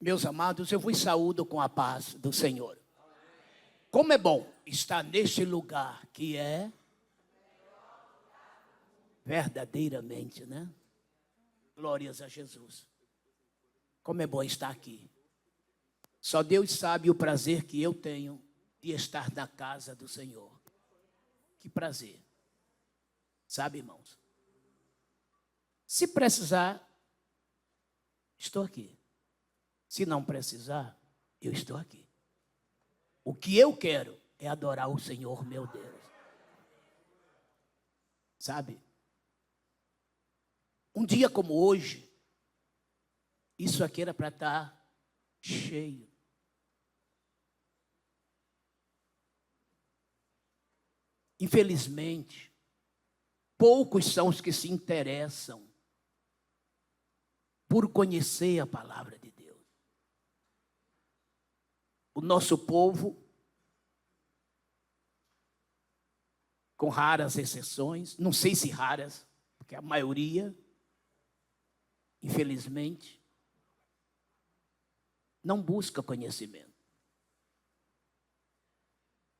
Meus amados, eu vos saúdo com a paz do Senhor. Como é bom estar neste lugar que é verdadeiramente, né? Glórias a Jesus. Como é bom estar aqui. Só Deus sabe o prazer que eu tenho de estar na casa do Senhor. Que prazer. Sabe, irmãos? Se precisar, estou aqui. Se não precisar, eu estou aqui. O que eu quero é adorar o Senhor, meu Deus. Sabe? Um dia como hoje, isso aqui era para estar cheio. Infelizmente, poucos são os que se interessam por conhecer a palavra de Deus. O nosso povo, com raras exceções, não sei se raras, porque a maioria, infelizmente, não busca conhecimento.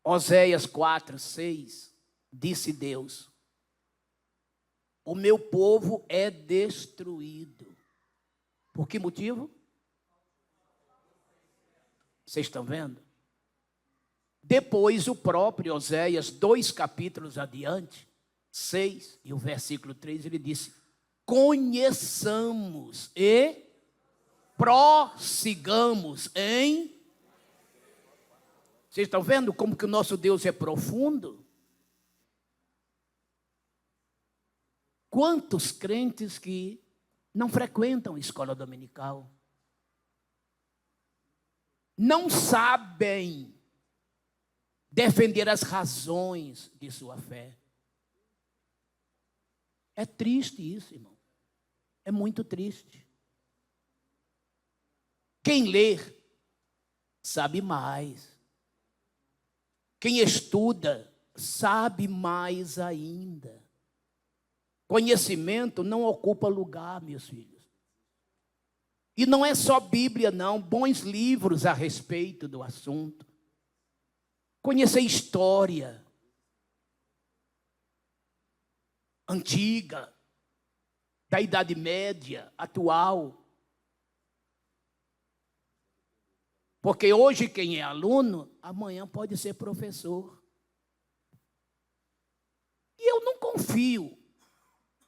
Oséias 4:6, disse Deus: o meu povo é destruído. Por que motivo? Vocês estão vendo? Depois o próprio Oséias, 2 capítulos adiante, 6 e o versículo 3, ele disse: conheçamos e prossigamos em... Vocês estão vendo como que o nosso Deus é profundo? Quantos crentes que não frequentam a escola dominical, não sabem defender as razões de sua fé. É triste isso, irmão. É muito triste. Quem lê sabe mais. Quem estuda sabe mais ainda. Conhecimento não ocupa lugar, meus filhos. E não é só Bíblia, não. Bons livros a respeito do assunto. Conhecer história antiga, da Idade Média, atual. Porque hoje quem é aluno, amanhã pode ser professor. E eu não confio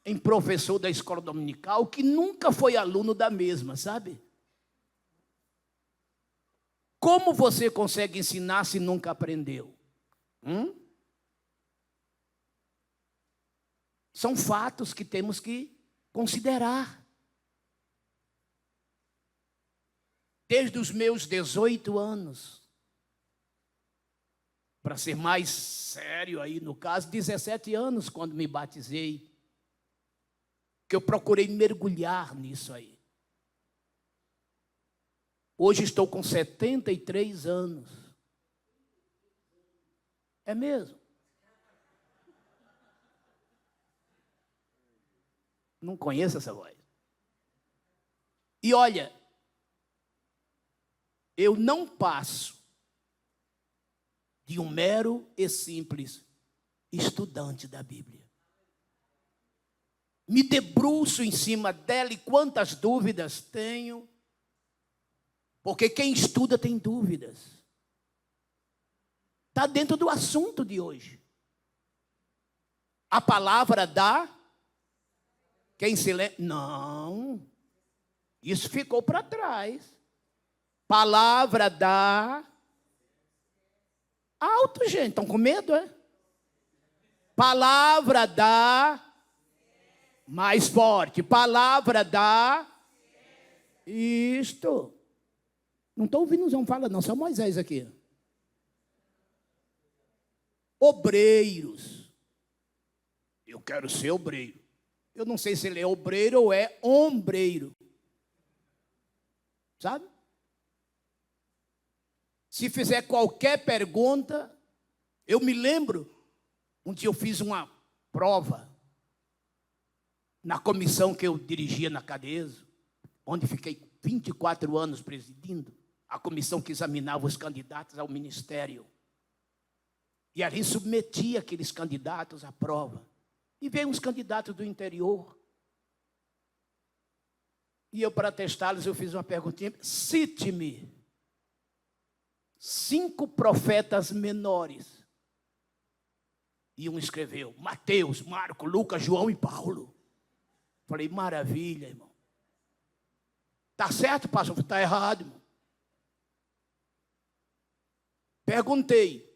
em professor da escola dominical que nunca foi aluno da mesma, sabe? Como você consegue ensinar se nunca aprendeu? São fatos que temos que considerar. Desde os meus 18 anos, para ser mais sério aí no caso, 17 anos quando me batizei, que eu procurei mergulhar nisso aí. Hoje estou com 73 anos. É mesmo? Não conheço essa voz. E olha, eu não passo de um mero e simples estudante da Bíblia. Me debruço em cima dela e quantas dúvidas tenho. Porque quem estuda tem dúvidas. Está dentro do assunto de hoje. A palavra dá. Quem se lembra? Não. Isso ficou para trás. Palavra dá. Alto, gente. Estão com medo, é? Palavra dá. Mais forte. Palavra dá. Isto. Não estou ouvindo, não fala não. Só Moisés aqui. Obreiros. Eu quero ser obreiro. Eu não sei se ele é obreiro ou é ombreiro. Sabe? Se fizer qualquer pergunta, eu me lembro, um dia eu fiz uma prova na comissão que eu dirigia na Cadeso, onde fiquei 24 anos presidindo a comissão que examinava os candidatos ao ministério. E ali submetia aqueles candidatos à prova. E veio uns candidatos do interior. E eu, para testá-los, eu fiz uma perguntinha. Cite-me 5 profetas menores. E um escreveu, Mateus, Marco, Lucas, João e Paulo. Falei, maravilha, irmão. Está certo, pastor? Está errado, irmão. Perguntei,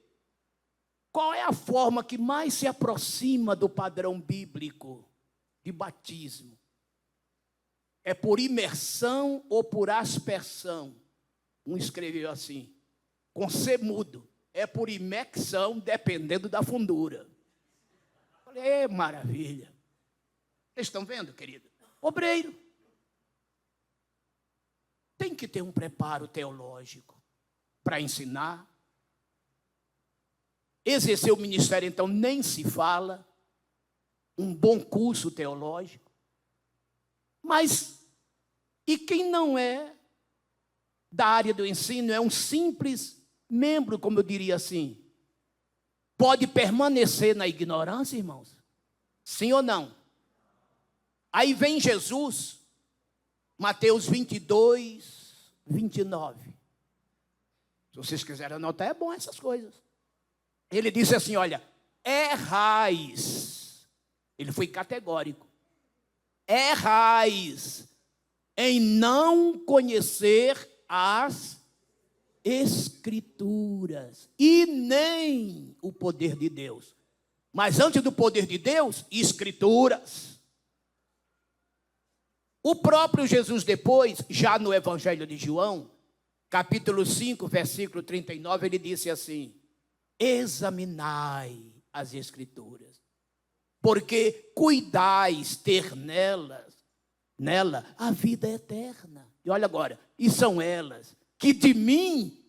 qual é a forma que mais se aproxima do padrão bíblico de batismo? É por imersão ou por aspersão? Um escreveu assim, com C mudo. É por imersão, dependendo da fundura. Falei, maravilha. Vocês estão vendo, querido? Obreiro. Tem que ter um preparo teológico para ensinar. Exercer o ministério, então, nem se fala. Um bom curso teológico. Mas, e quem não é da área do ensino, é um simples membro, como eu diria assim, pode permanecer na ignorância, irmãos? Sim ou não? Aí vem Jesus, Mateus 22, 29. Se vocês quiserem anotar, é bom essas coisas. Ele disse assim, olha, errais. Ele foi categórico. Errais em não conhecer as Escrituras e nem o poder de Deus. Mas antes do poder de Deus, Escrituras. O próprio Jesus depois, já no Evangelho de João, capítulo 5, versículo 39, ele disse assim, examinai as Escrituras, porque cuidais ter nela a vida eterna. E olha agora, e são elas que de mim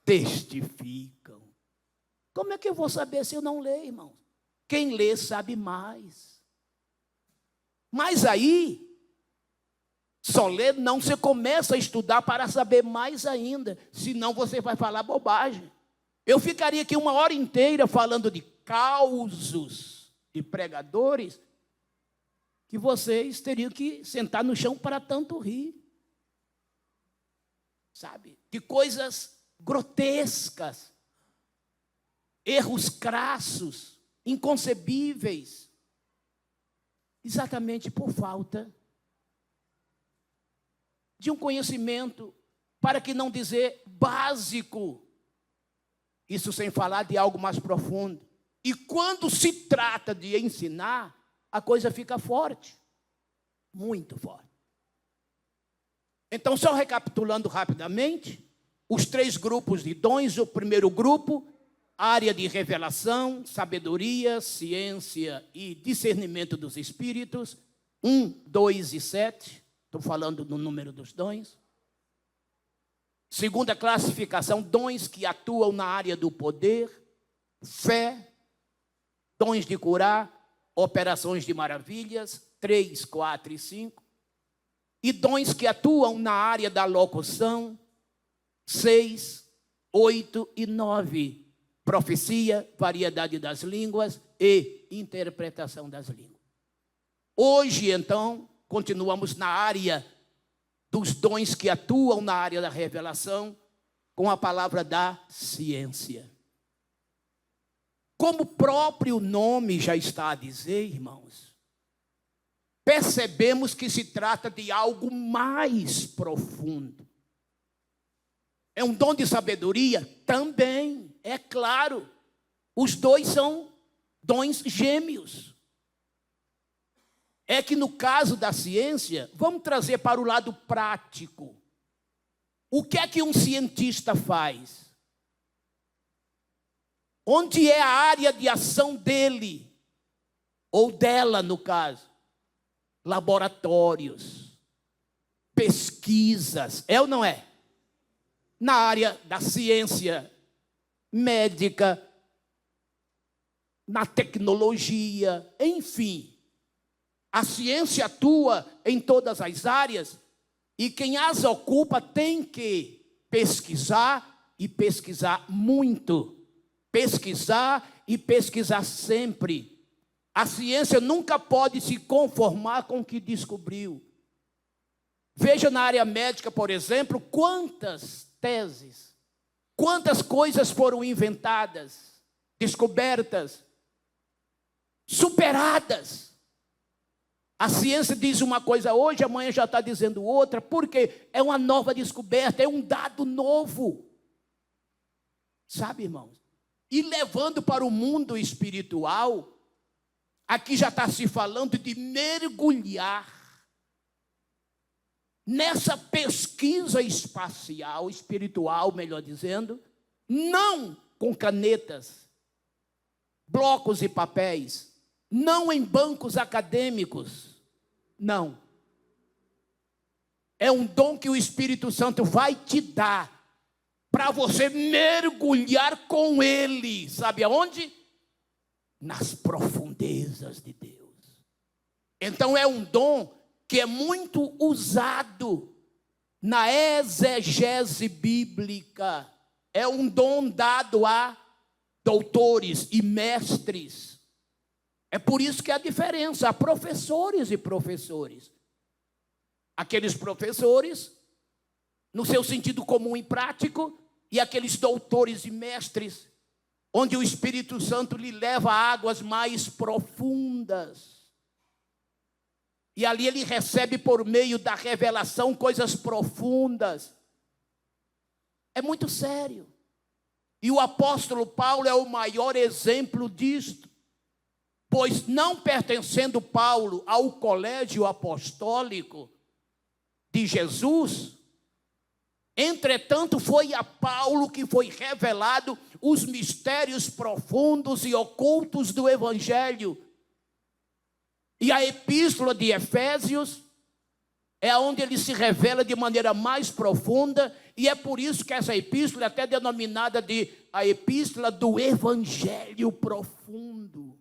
testificam. Como é que eu vou saber se eu não ler, irmãos? Quem lê sabe mais. Mas aí, só ler não, você começa a estudar para saber mais ainda, senão você vai falar bobagem. Eu ficaria aqui 1 hora inteira falando de causos de pregadores, que vocês teriam que sentar no chão para tanto rir. Sabe? De coisas grotescas, erros crassos, inconcebíveis, exatamente por falta de um conhecimento, para que não dizer básico, isso sem falar de algo mais profundo. E quando se trata de ensinar, a coisa fica forte, muito forte. Então, só recapitulando rapidamente, os 3 grupos de dons. O primeiro grupo, área de revelação, sabedoria, ciência e discernimento dos espíritos. 1, 2 e 7. Estou falando no número dos dons. Segunda classificação, dons que atuam na área do poder, fé, dons de curar, operações de maravilhas, 3, 4 e 5. E dons que atuam na área da locução, 6, 8 e 9. Profecia, variedade das línguas e interpretação das línguas. Hoje, então, continuamos na área dos dons que atuam na área da revelação, com a palavra da ciência. Como o próprio nome já está a dizer, irmãos, percebemos que se trata de algo mais profundo. É um dom de sabedoria? Também, é claro. Os dois são dons gêmeos. É que no caso da ciência, vamos trazer para o lado prático. O que é que um cientista faz? Onde é a área de ação dele? Ou dela, no caso? Laboratórios, pesquisas, é ou não é? Na área da ciência médica, na tecnologia, enfim. A ciência atua em todas as áreas E quem as ocupa tem que pesquisar e pesquisar muito. Pesquisar e pesquisar sempre. A ciência nunca pode se conformar com o que descobriu. Veja na área médica, por exemplo, quantas teses, quantas coisas foram inventadas, descobertas, superadas. A ciência diz uma coisa hoje, amanhã já está dizendo outra, porque é uma nova descoberta, é um dado novo. Sabe, irmãos? E levando para o mundo espiritual, aqui já está se falando de mergulhar nessa pesquisa espacial, espiritual, melhor dizendo, não com canetas, blocos e papéis, não em bancos acadêmicos, não. É um dom que o Espírito Santo vai te dar para você mergulhar com Ele. Sabe aonde? Nas profundezas de Deus. Então é um dom que é muito usado na exegese bíblica. É um dom dado a doutores e mestres. É por isso que há diferença, há professores e professores. Aqueles professores, no seu sentido comum e prático, e aqueles doutores e mestres, onde o Espírito Santo lhe leva a águas mais profundas. E ali ele recebe por meio da revelação coisas profundas. É muito sério. E o apóstolo Paulo é o maior exemplo disto. Pois não pertencendo Paulo ao colégio apostólico de Jesus, entretanto foi a Paulo que foi revelado os mistérios profundos e ocultos do Evangelho. E a epístola de Efésios é onde ele se revela de maneira mais profunda, e é por isso que essa epístola é até denominada de a epístola do Evangelho profundo.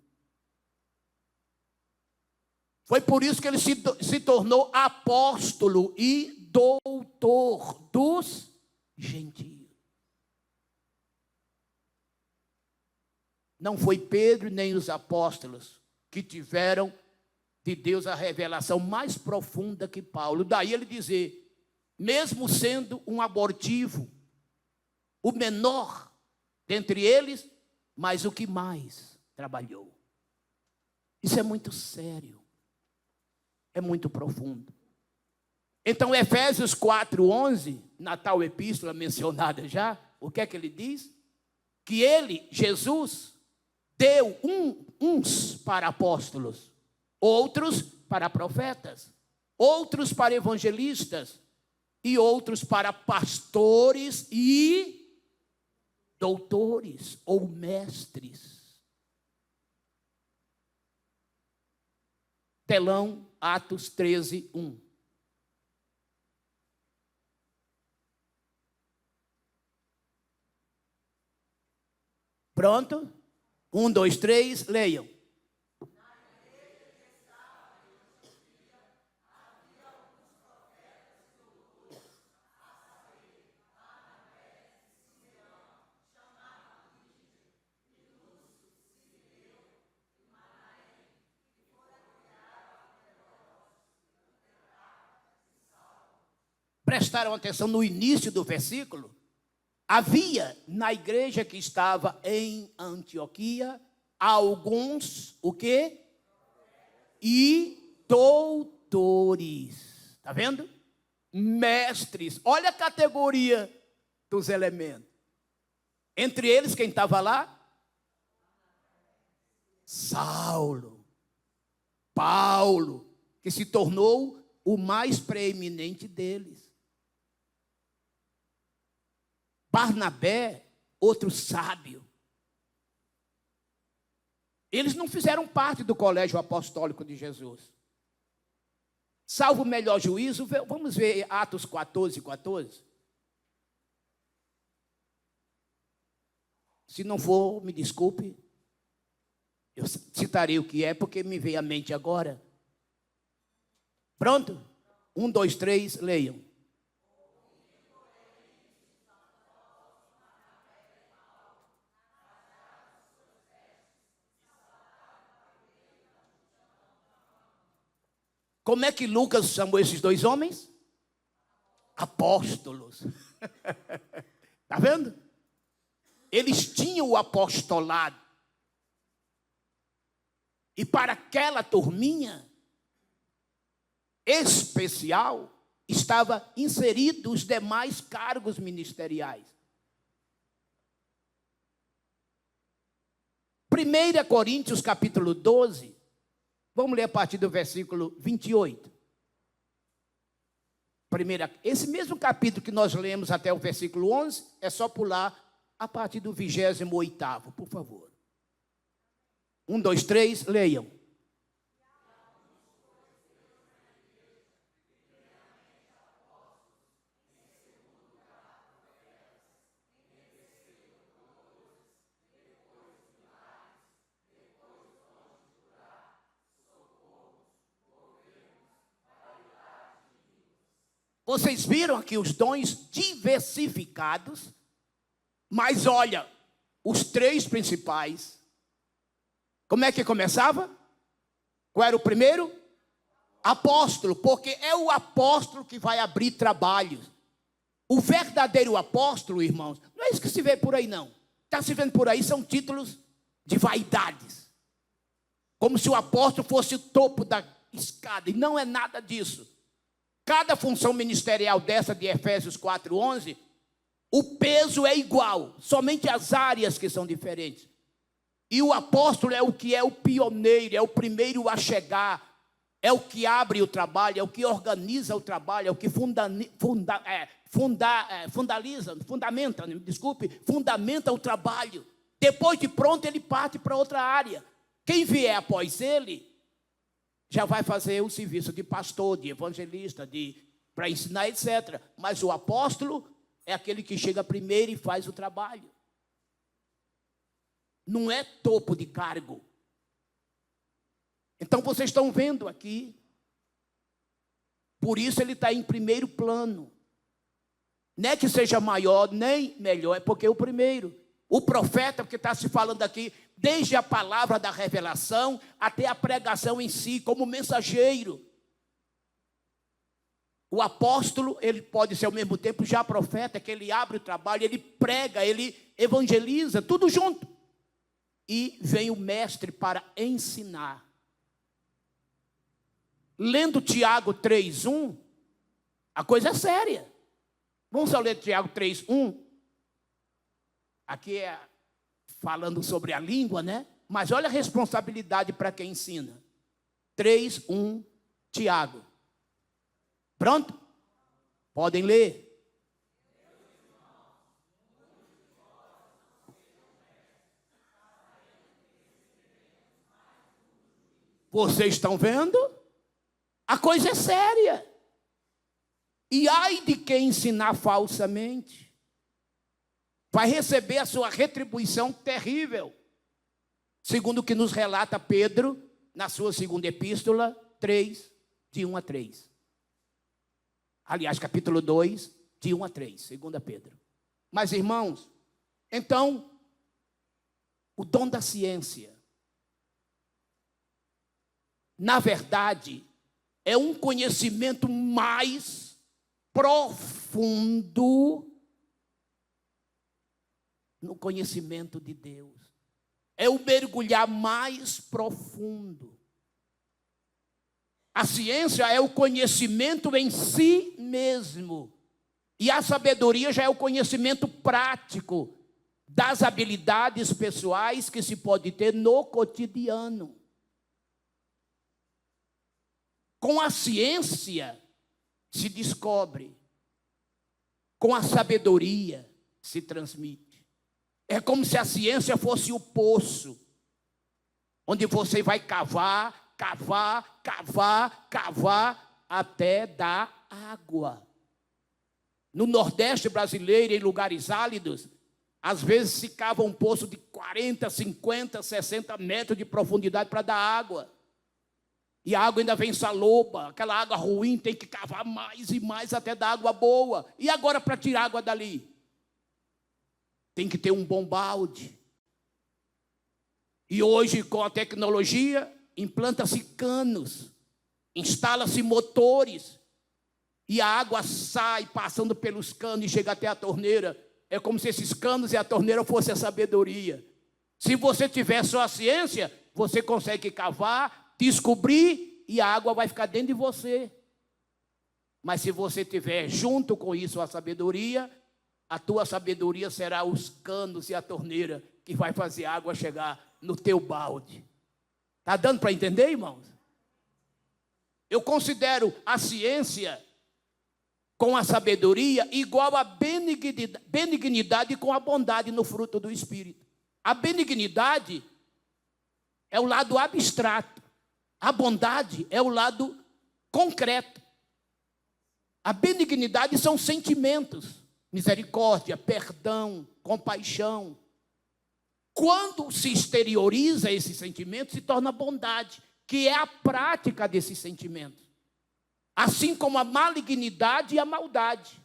Foi por isso que ele se tornou apóstolo e doutor dos gentios. Não foi Pedro nem os apóstolos que tiveram de Deus a revelação mais profunda que Paulo. Daí ele dizer, mesmo sendo um abortivo, o menor dentre eles, mas o que mais trabalhou. Isso é muito sério. É muito profundo. Então, Efésios 4:11, na tal epístola mencionada já, o que é que ele diz? Que ele, Jesus, deu uns para apóstolos, outros para profetas, outros para evangelistas, e outros para pastores e doutores ou mestres. Telão, Atos 13:1. Pronto? 1, 2, 3, leiam. Prestaram atenção no início do versículo? Havia na igreja que estava em Antioquia alguns, o quê? E doutores. Está vendo? Mestres. Olha a categoria dos elementos. Entre eles, quem estava lá? Saulo. Paulo, que se tornou o mais preeminente deles. Barnabé, outro sábio. Eles não fizeram parte do colégio apostólico de Jesus. Salvo o melhor juízo, vamos ver Atos 14:14. Se não for, me desculpe. Eu citarei o que é, porque me veio à mente agora. Pronto? Um, dois, três, leiam. Como é que Lucas chamou esses dois homens? Apóstolos. Está vendo? Eles tinham o apostolado. E para aquela turminha especial, estava inserido os demais cargos ministeriais. 1 Coríntios capítulo 12, vamos ler a partir do versículo 28. Esse mesmo capítulo que nós lemos até o versículo 11, é só pular a partir do 28º, por favor. 1, 2, 3, leiam. Vocês viram aqui os dons diversificados, mas olha, os três principais. Como é que começava? Qual era o primeiro? Apóstolo, porque é o apóstolo que vai abrir trabalhos. O verdadeiro apóstolo, irmãos, não é isso que se vê por aí, não. Está se vendo por aí, são títulos de vaidades. Como se o apóstolo fosse o topo da escada, e não é nada disso. Cada função ministerial dessa de Efésios 4:11, o peso é igual, somente as áreas que são diferentes. E o apóstolo é o que é o pioneiro, é o primeiro a chegar, é o que abre o trabalho, é o que organiza o trabalho, é o que fundamenta o trabalho. Depois de pronto, ele parte para outra área. Quem vier após ele, já vai fazer o serviço de pastor, de evangelista, para ensinar, etc. Mas o apóstolo é aquele que chega primeiro e faz o trabalho. Não é topo de cargo. Então vocês estão vendo aqui, por isso ele está em primeiro plano. Não é que seja maior nem melhor, é porque é o primeiro. O profeta, porque está se falando aqui, desde a palavra da revelação até a pregação em si, como mensageiro. O apóstolo, ele pode ser ao mesmo tempo já profeta, que ele abre o trabalho, ele prega, ele evangeliza, tudo junto. E vem o mestre para ensinar. Lendo Tiago 3:1, a coisa é séria. Vamos só ler Tiago 3:1. Aqui é falando sobre a língua, né? Mas olha a responsabilidade para quem ensina. 3:1, Tiago. Pronto? Podem ler. Vocês estão vendo? A coisa é séria. E ai de quem ensinar falsamente, vai receber a sua retribuição terrível. Segundo o que nos relata Pedro, na sua segunda epístola, 3, de 1 a 3. Aliás, capítulo 2, de 1 a 3, segunda Pedro. Mas, irmãos, então, o dom da ciência, na verdade, é um conhecimento mais profundo no conhecimento de Deus. É o mergulhar mais profundo. A ciência é o conhecimento em si mesmo. E a sabedoria já é o conhecimento prático das habilidades pessoais que se pode ter no cotidiano. Com a ciência se descobre. Com a sabedoria se transmite. É como se a ciência fosse o poço, onde você vai cavar, até dar água. No Nordeste brasileiro, em lugares áridos, às vezes se cava um poço de 40, 50, 60 metros de profundidade para dar água. E a água ainda vem saloba, aquela água ruim, tem que cavar mais e mais até dar água boa. E agora para tirar água dali? Tem que ter um bom balde. E hoje, com a tecnologia, implanta-se canos, instala-se motores, e a água sai passando pelos canos e chega até a torneira. É como se esses canos e a torneira fosse a sabedoria. Se você tiver só a ciência, você consegue cavar, descobrir, e a água vai ficar dentro de você. Mas se você tiver junto com isso a sabedoria, a tua sabedoria será os canos e a torneira que vai fazer a água chegar no teu balde. Está dando para entender, irmãos? Eu considero a ciência com a sabedoria igual a benignidade com a bondade no fruto do Espírito. A benignidade é o lado abstrato. A bondade é o lado concreto. A benignidade são sentimentos. Misericórdia, perdão, compaixão. Quando se exterioriza esse sentimento, se torna bondade, que é a prática desses sentimentos. Assim como a malignidade e a maldade.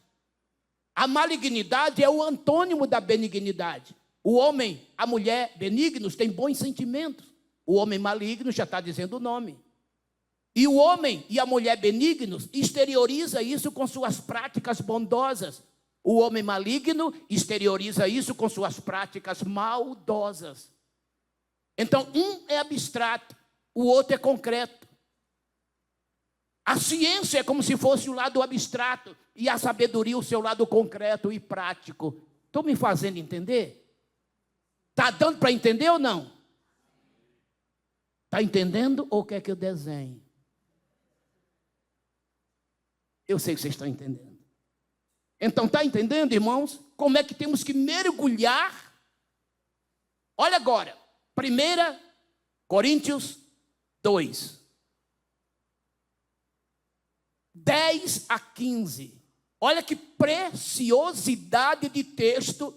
A malignidade é o antônimo da benignidade. O homem, a mulher benignos têm bons sentimentos. O homem maligno já está dizendo o nome. E o homem e a mulher benignos exterioriza isso com suas práticas bondosas. O homem maligno exterioriza isso com suas práticas maldosas. Então, um é abstrato, o outro é concreto. A ciência é como se fosse o lado abstrato e a sabedoria o seu lado concreto e prático. Estou me fazendo entender? Está dando para entender ou não? Está entendendo ou quer que eu desenhe? Eu sei que vocês estão entendendo. Então, está entendendo, irmãos? Como é que temos que mergulhar? Olha agora, 1 Coríntios 2. 10 a 15. Olha que preciosidade de texto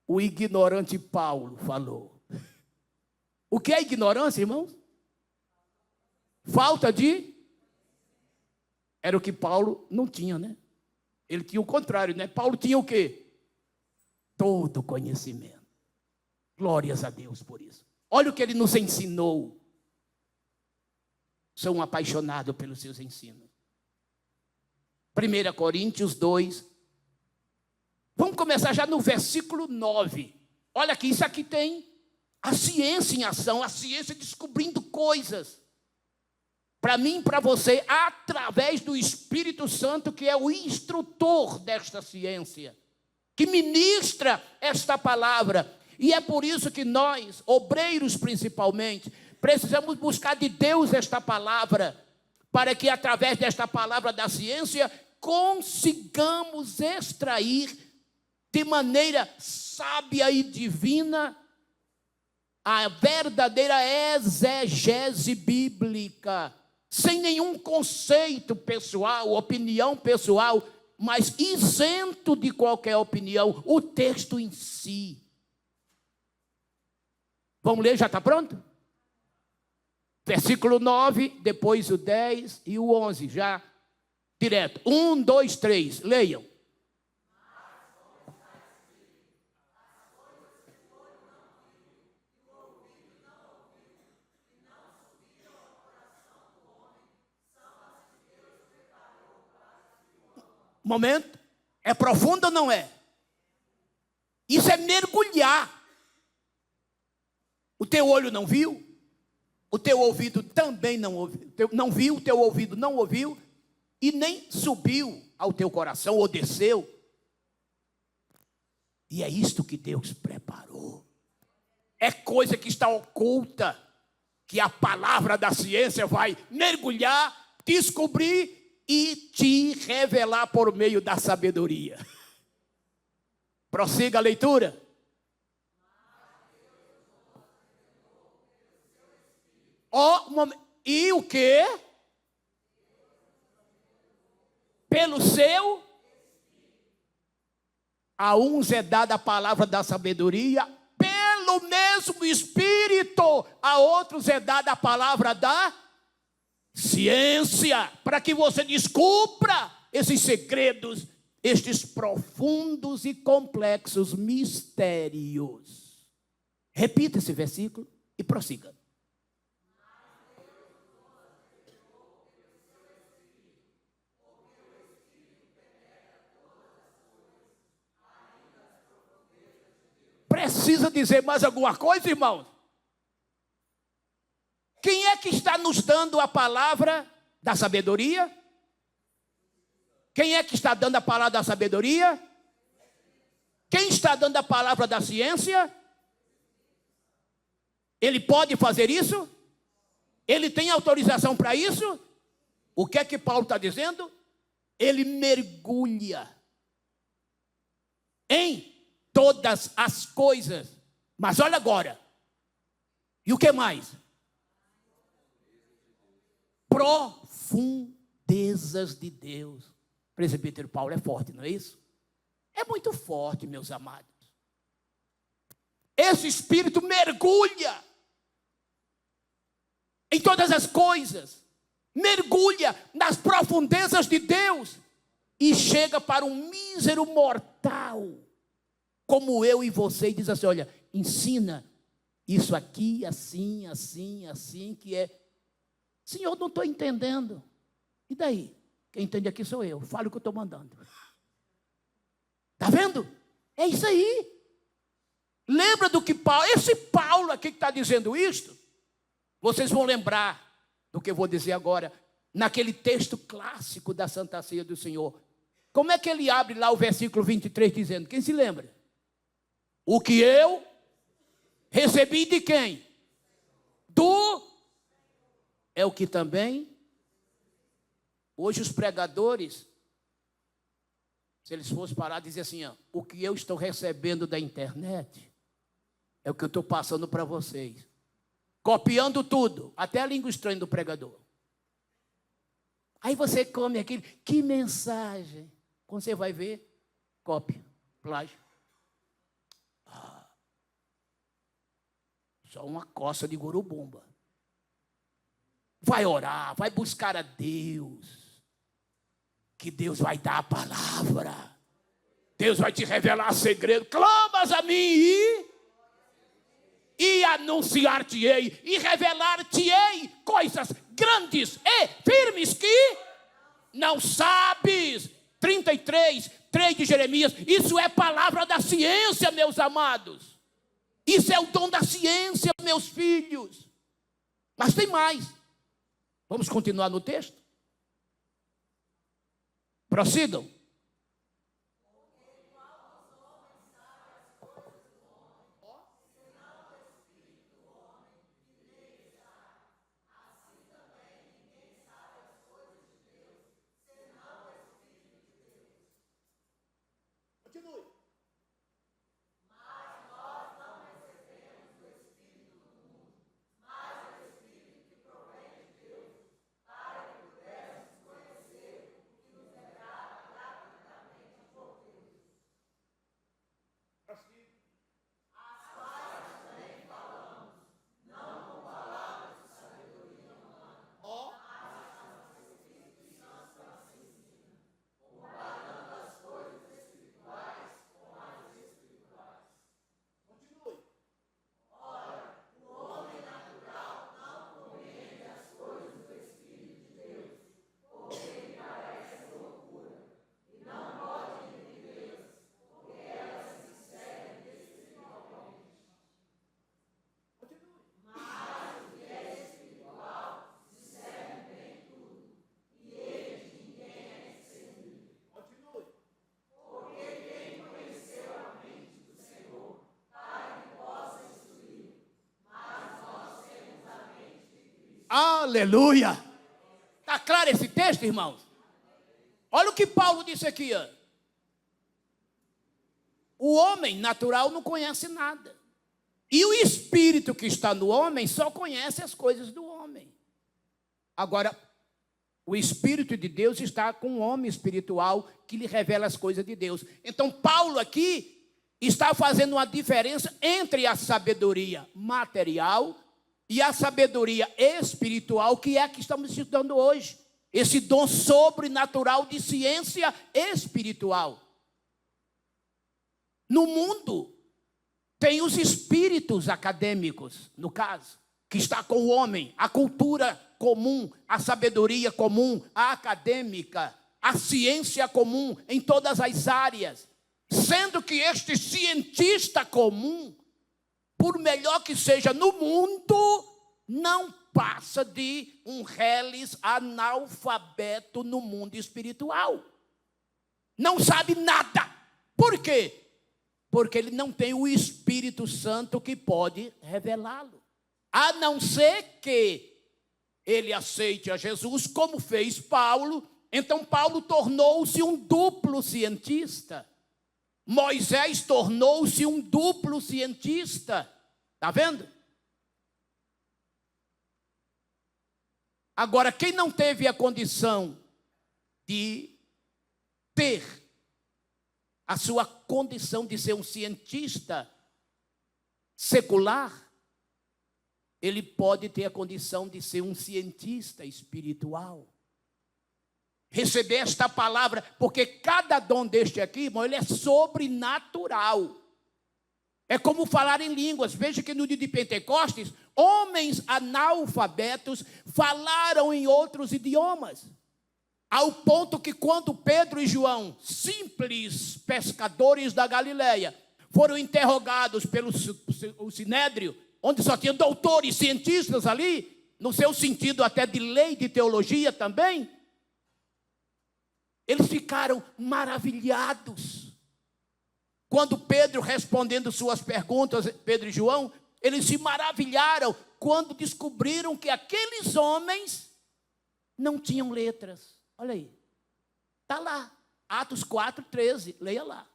o ignorante Paulo falou. O que é ignorância, irmãos? Falta de... Era o que Paulo não tinha, né? Ele tinha o contrário, né? Paulo tinha o quê? Todo conhecimento. Glórias a Deus por isso. Olha o que ele nos ensinou. Sou um apaixonado pelos seus ensinos. 1 Coríntios 2. Vamos começar já no versículo 9. Olha aqui, isso aqui tem a ciência em ação, a ciência descobrindo coisas. Para mim e para você, através do Espírito Santo, que é o instrutor desta ciência, que ministra esta palavra. E é por isso que nós, obreiros principalmente, precisamos buscar de Deus esta palavra, para que através desta palavra da ciência, consigamos extrair de maneira sábia e divina a verdadeira exegese bíblica, sem nenhum conceito pessoal, opinião pessoal, mas isento de qualquer opinião, o texto em si. Vamos ler, já está pronto? Versículo 9, depois o 10 e o 11, já direto. 1, 2, 3, leiam. Momento, é profundo ou não é? Isso é mergulhar. O teu olho não viu, o teu ouvido também não ouviu, não viu, o teu ouvido não ouviu, e nem subiu ao teu coração ou desceu. E é isto que Deus preparou. É coisa que está oculta, que a palavra da ciência vai mergulhar, descobrir e te revelar por meio da sabedoria. Prossiga a leitura. E o que? Pelo seu. A uns é dada a palavra da sabedoria, pelo mesmo Espírito, a outros é dada a palavra da ciência, para que você descubra esses segredos, estes profundos e complexos mistérios. Repita esse versículo e prossiga. Precisa dizer mais alguma coisa, irmãos? Quem é que está nos dando a palavra da sabedoria? Quem é que está dando a palavra da sabedoria? Quem está dando a palavra da ciência? Ele pode fazer isso? Ele tem autorização para isso? O que é que Paulo está dizendo? Ele mergulha em todas as coisas. Mas olha agora. E o que mais? Profundezas de Deus. O presbítero Paulo é forte, não é isso? É muito forte, meus amados. Esse Espírito mergulha em todas as coisas. Mergulha nas profundezas de Deus. E chega para um mísero mortal, como eu e você, e diz assim, olha, ensina isso aqui, assim, assim, assim, que é... Senhor, não estou entendendo. E daí? Quem entende aqui sou eu. Fale o que eu estou mandando. Está vendo? É isso aí. Lembra do que Paulo... Esse Paulo aqui que está dizendo isto, vocês vão lembrar do que eu vou dizer agora, naquele texto clássico da Santa Ceia do Senhor. Como é que ele abre lá o versículo 23, dizendo? Quem se lembra? O que eu recebi de quem? É o que também... Hoje os pregadores, se eles fossem parar, dizer assim, ó, o que eu estou recebendo da internet é o que eu estou passando para vocês. Copiando tudo, até a língua estranha do pregador. Aí você come aquilo, que mensagem. Quando você vai ver, cópia, plágio. Só uma coça de gorobumba. Vai orar, vai buscar a Deus. Que Deus vai dar a palavra. Deus vai te revelar segredo. Clamas a mim e anunciar-te-ei e revelar-te-ei coisas grandes e firmes que não sabes. 33, 3 de Jeremias. Isso é palavra da ciência, meus amados. Isso é o dom da ciência, meus filhos. Mas tem mais. Vamos continuar no texto? Prossigam. Continue. Aleluia! Está claro esse texto, irmãos? Olha o que Paulo disse aqui, ó. O homem natural não conhece nada. E o espírito que está no homem só conhece as coisas do homem. Agora, o Espírito de Deus está com o homem espiritual que lhe revela as coisas de Deus. Então, Paulo aqui está fazendo uma diferença entre a sabedoria material e a sabedoria espiritual, que é a que estamos estudando hoje. Esse dom sobrenatural de ciência espiritual. No mundo, tem os espíritos acadêmicos, no caso, que está com o homem, a cultura comum, a sabedoria comum, a acadêmica, a ciência comum em todas as áreas. Sendo que este cientista comum, por melhor que seja no mundo, não passa de um reles analfabeto no mundo espiritual. Não sabe nada. Por quê? Porque ele não tem o Espírito Santo que pode revelá-lo. A não ser que ele aceite a Jesus, como fez Paulo. Então Paulo tornou-se um duplo cientista. Moisés tornou-se um duplo cientista. Está vendo? Agora, quem não teve a condição de ter a sua condição de ser um cientista secular, ele pode ter a condição de ser um cientista espiritual. Receber esta palavra, porque cada dom deste aqui, irmão, ele é sobrenatural. É como falar em línguas. Veja que no dia de Pentecostes, homens analfabetos falaram em outros idiomas. Ao ponto que quando Pedro e João, simples pescadores da Galileia, foram interrogados pelo Sinédrio, onde só tinha doutores, cientistas ali, no seu sentido até de lei, de teologia também, eles ficaram maravilhados. Quando Pedro, respondendo suas perguntas, Pedro e João, eles se maravilharam quando descobriram que aqueles homens não tinham letras. Olha aí, está lá, Atos 4:13, leia lá.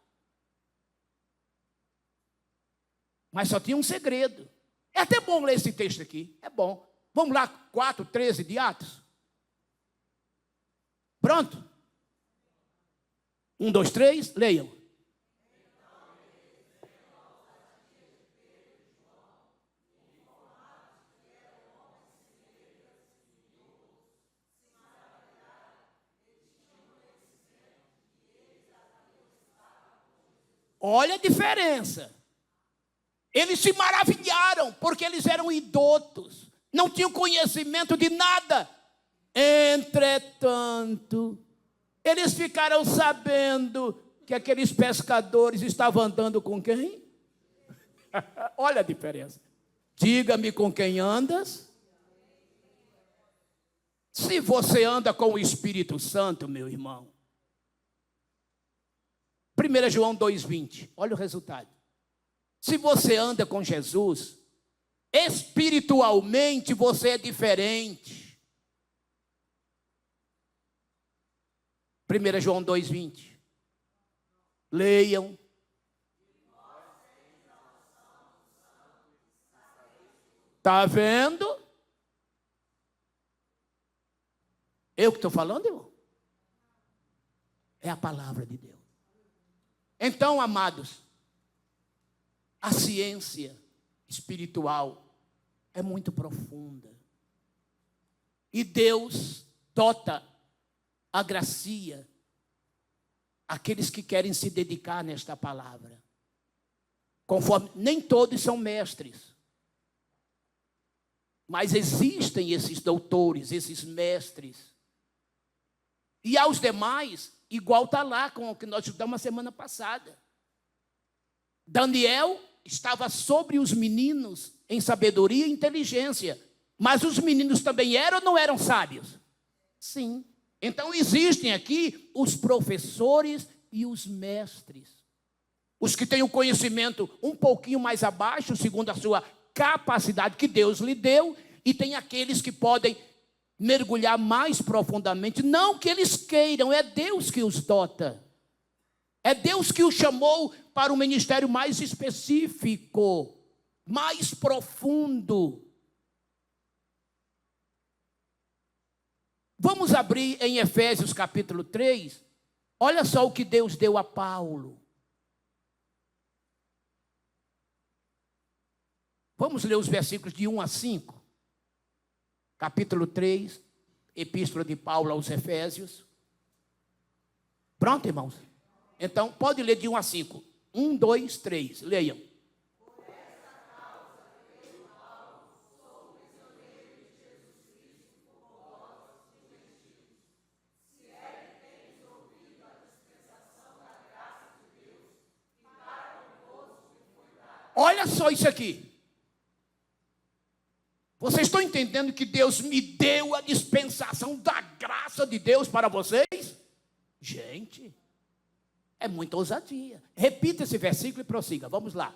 Mas só tinha um segredo. É até bom ler esse texto aqui, é bom. Vamos lá, 4:13 de Atos. Pronto? 1, 2, 3, leiam. Olha a diferença. Eles se maravilharam, porque eles eram idotos, não tinham conhecimento de nada. Entretanto, eles ficaram sabendo que aqueles pescadores estavam andando com quem? Olha a diferença. Diga-me com quem andas. Se você anda com o Espírito Santo, meu irmão. 1 João 2,20, olha o resultado. Se você anda com Jesus, espiritualmente você é diferente. 1 João 2,20. Leiam. Está vendo? Eu que estou falando, irmão? É a palavra de Deus. Então, amados, a ciência espiritual é muito profunda. E Deus dota a gracia àqueles que querem se dedicar nesta palavra. Conforme, nem todos são mestres. Mas existem esses doutores, esses mestres. E aos demais, igual está lá com o que nós estudamos a semana passada. Daniel estava sobre os meninos em sabedoria e inteligência. Mas os meninos também eram ou não eram sábios? Sim. Então existem aqui os professores e os mestres. Os que têm o conhecimento um pouquinho mais abaixo, segundo a sua capacidade que Deus lhe deu. E tem aqueles que podem mergulhar mais profundamente. Não que eles queiram, é Deus que os dota. É Deus que os chamou para um ministério mais específico, mais profundo. Vamos abrir em Efésios capítulo 3. Olha só o que Deus deu a Paulo. Vamos ler os versículos de 1 a 5. Capítulo 3, Epístola de Paulo aos Efésios. Pronto, irmãos? Então, pode ler de 1 a 5. 1, 2, 3. Leiam. Olha só isso aqui. Vocês estão entendendo que Deus me deu a dispensação da graça de Deus para vocês? Gente, é muita ousadia. Repita esse versículo e prossiga. Vamos lá.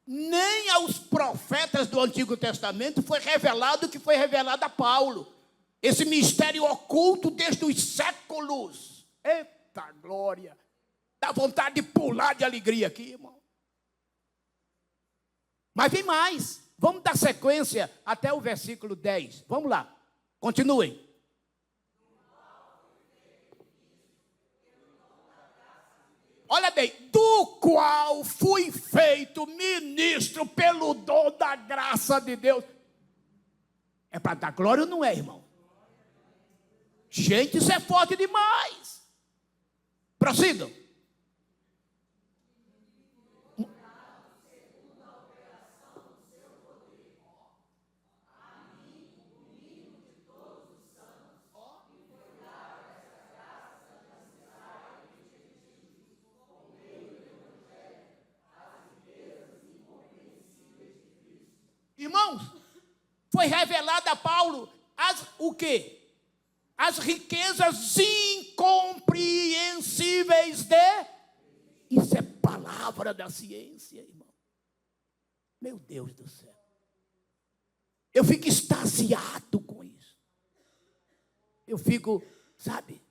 Nem aos profetas do Antigo Testamento foi revelado o que foi revelado a Paulo. Esse mistério oculto desde os séculos. Eita glória! Dá vontade de pular de alegria aqui, irmão. Mas vem mais. Vamos dar sequência até o versículo 10. Vamos lá. Continuem. Olha bem, do qual fui feito ministro pelo dom da graça de Deus. É para dar glória ou não é, irmão? Gente, isso é forte demais. Prossigam. Irmãos, foi revelado a Paulo o quê? As riquezas incompreensíveis de... Isso é palavra da ciência, irmão. Meu Deus do céu. Eu fico extasiado com isso. Eu fico, sabe,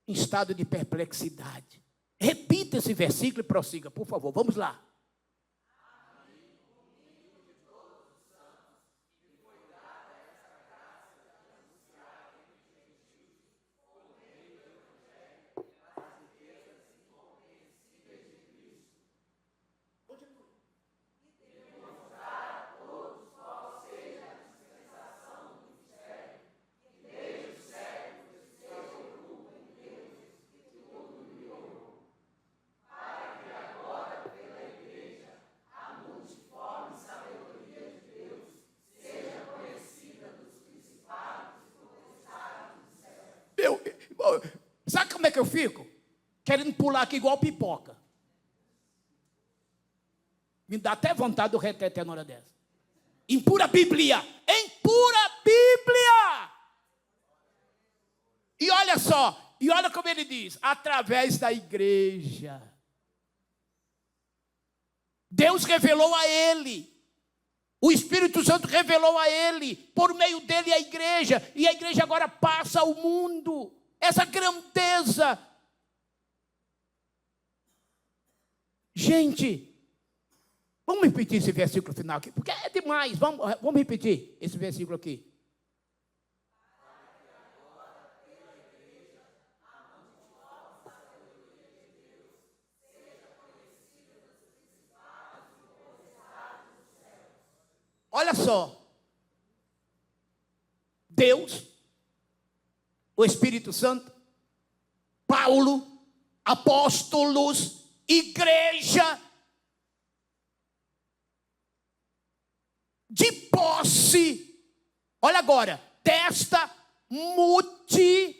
em estado de perplexidade. Repita esse versículo e prossiga, por favor. Vamos lá. Sabe como é que eu fico? Querendo pular aqui igual pipoca. Me dá até vontade do reteté na hora dessa. Em pura Bíblia. Em pura Bíblia. E olha só. E olha como ele diz. Através da igreja. Deus revelou a ele. O Espírito Santo revelou a ele. Por meio dele a igreja. E a igreja agora passa ao mundo. Essa grandeza. Gente, vamos repetir esse versículo final aqui, porque é demais. Vamos repetir esse versículo aqui. Olha só. Deus, o Espírito Santo, Paulo, apóstolos, igreja, de posse, olha agora, desta multiforme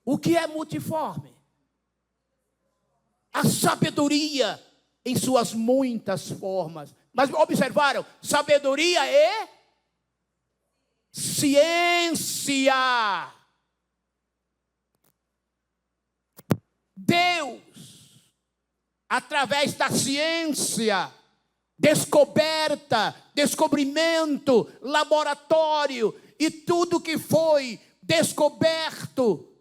O que é multiforme? A sabedoria em suas muitas formas. Mas observaram? Sabedoria é ciência. Deus, através da ciência, descoberta, descobrimento, laboratório e tudo que foi descoberto,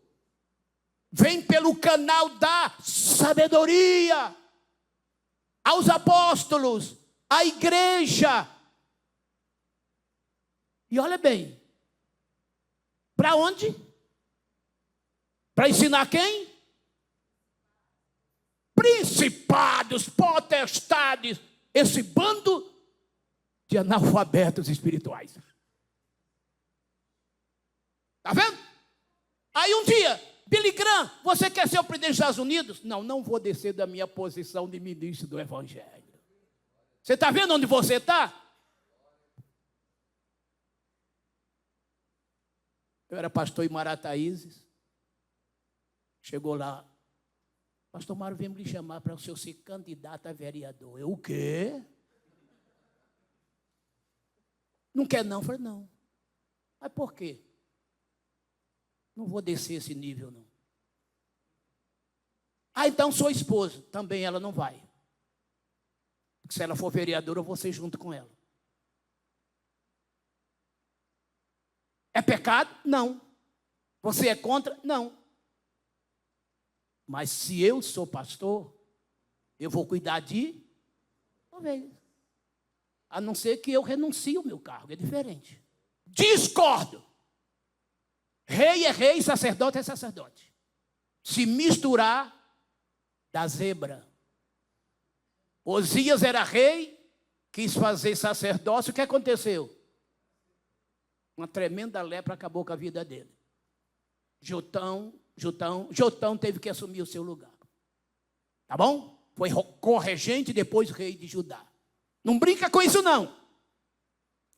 vem pelo canal da sabedoria aos apóstolos, à igreja. E olha bem, para onde? Para ensinar quem? Principados, potestades, esse bando de analfabetos espirituais. Está vendo? Aí um dia, Billy Graham, você quer ser o presidente dos Estados Unidos? Não, não vou descer da minha posição de ministro do Evangelho. Você está vendo onde você está? Eu era pastor em Marataízes. Chegou lá. Pastor Mário veio me chamar para o senhor ser candidato a vereador. Eu, o quê? Não quer não? Eu falei, não. Mas por quê? Não vou descer esse nível, não. Ah, então sua esposa. Também ela não vai. Porque se ela for vereadora, eu vou ser junto com ela. É pecado? Não. Você é contra? Não. Mas se eu sou pastor, eu vou cuidar de ovelhas. A não ser que eu renuncie o meu cargo, é diferente. Discordo. Rei é rei, sacerdote é sacerdote. Se misturar, dá zebra. Osias era rei, quis fazer sacerdócio, o que aconteceu? Uma tremenda lepra acabou com a vida dele. Jotão teve que assumir o seu lugar. Tá bom? Foi corregente e depois rei de Judá. Não brinca com isso, não.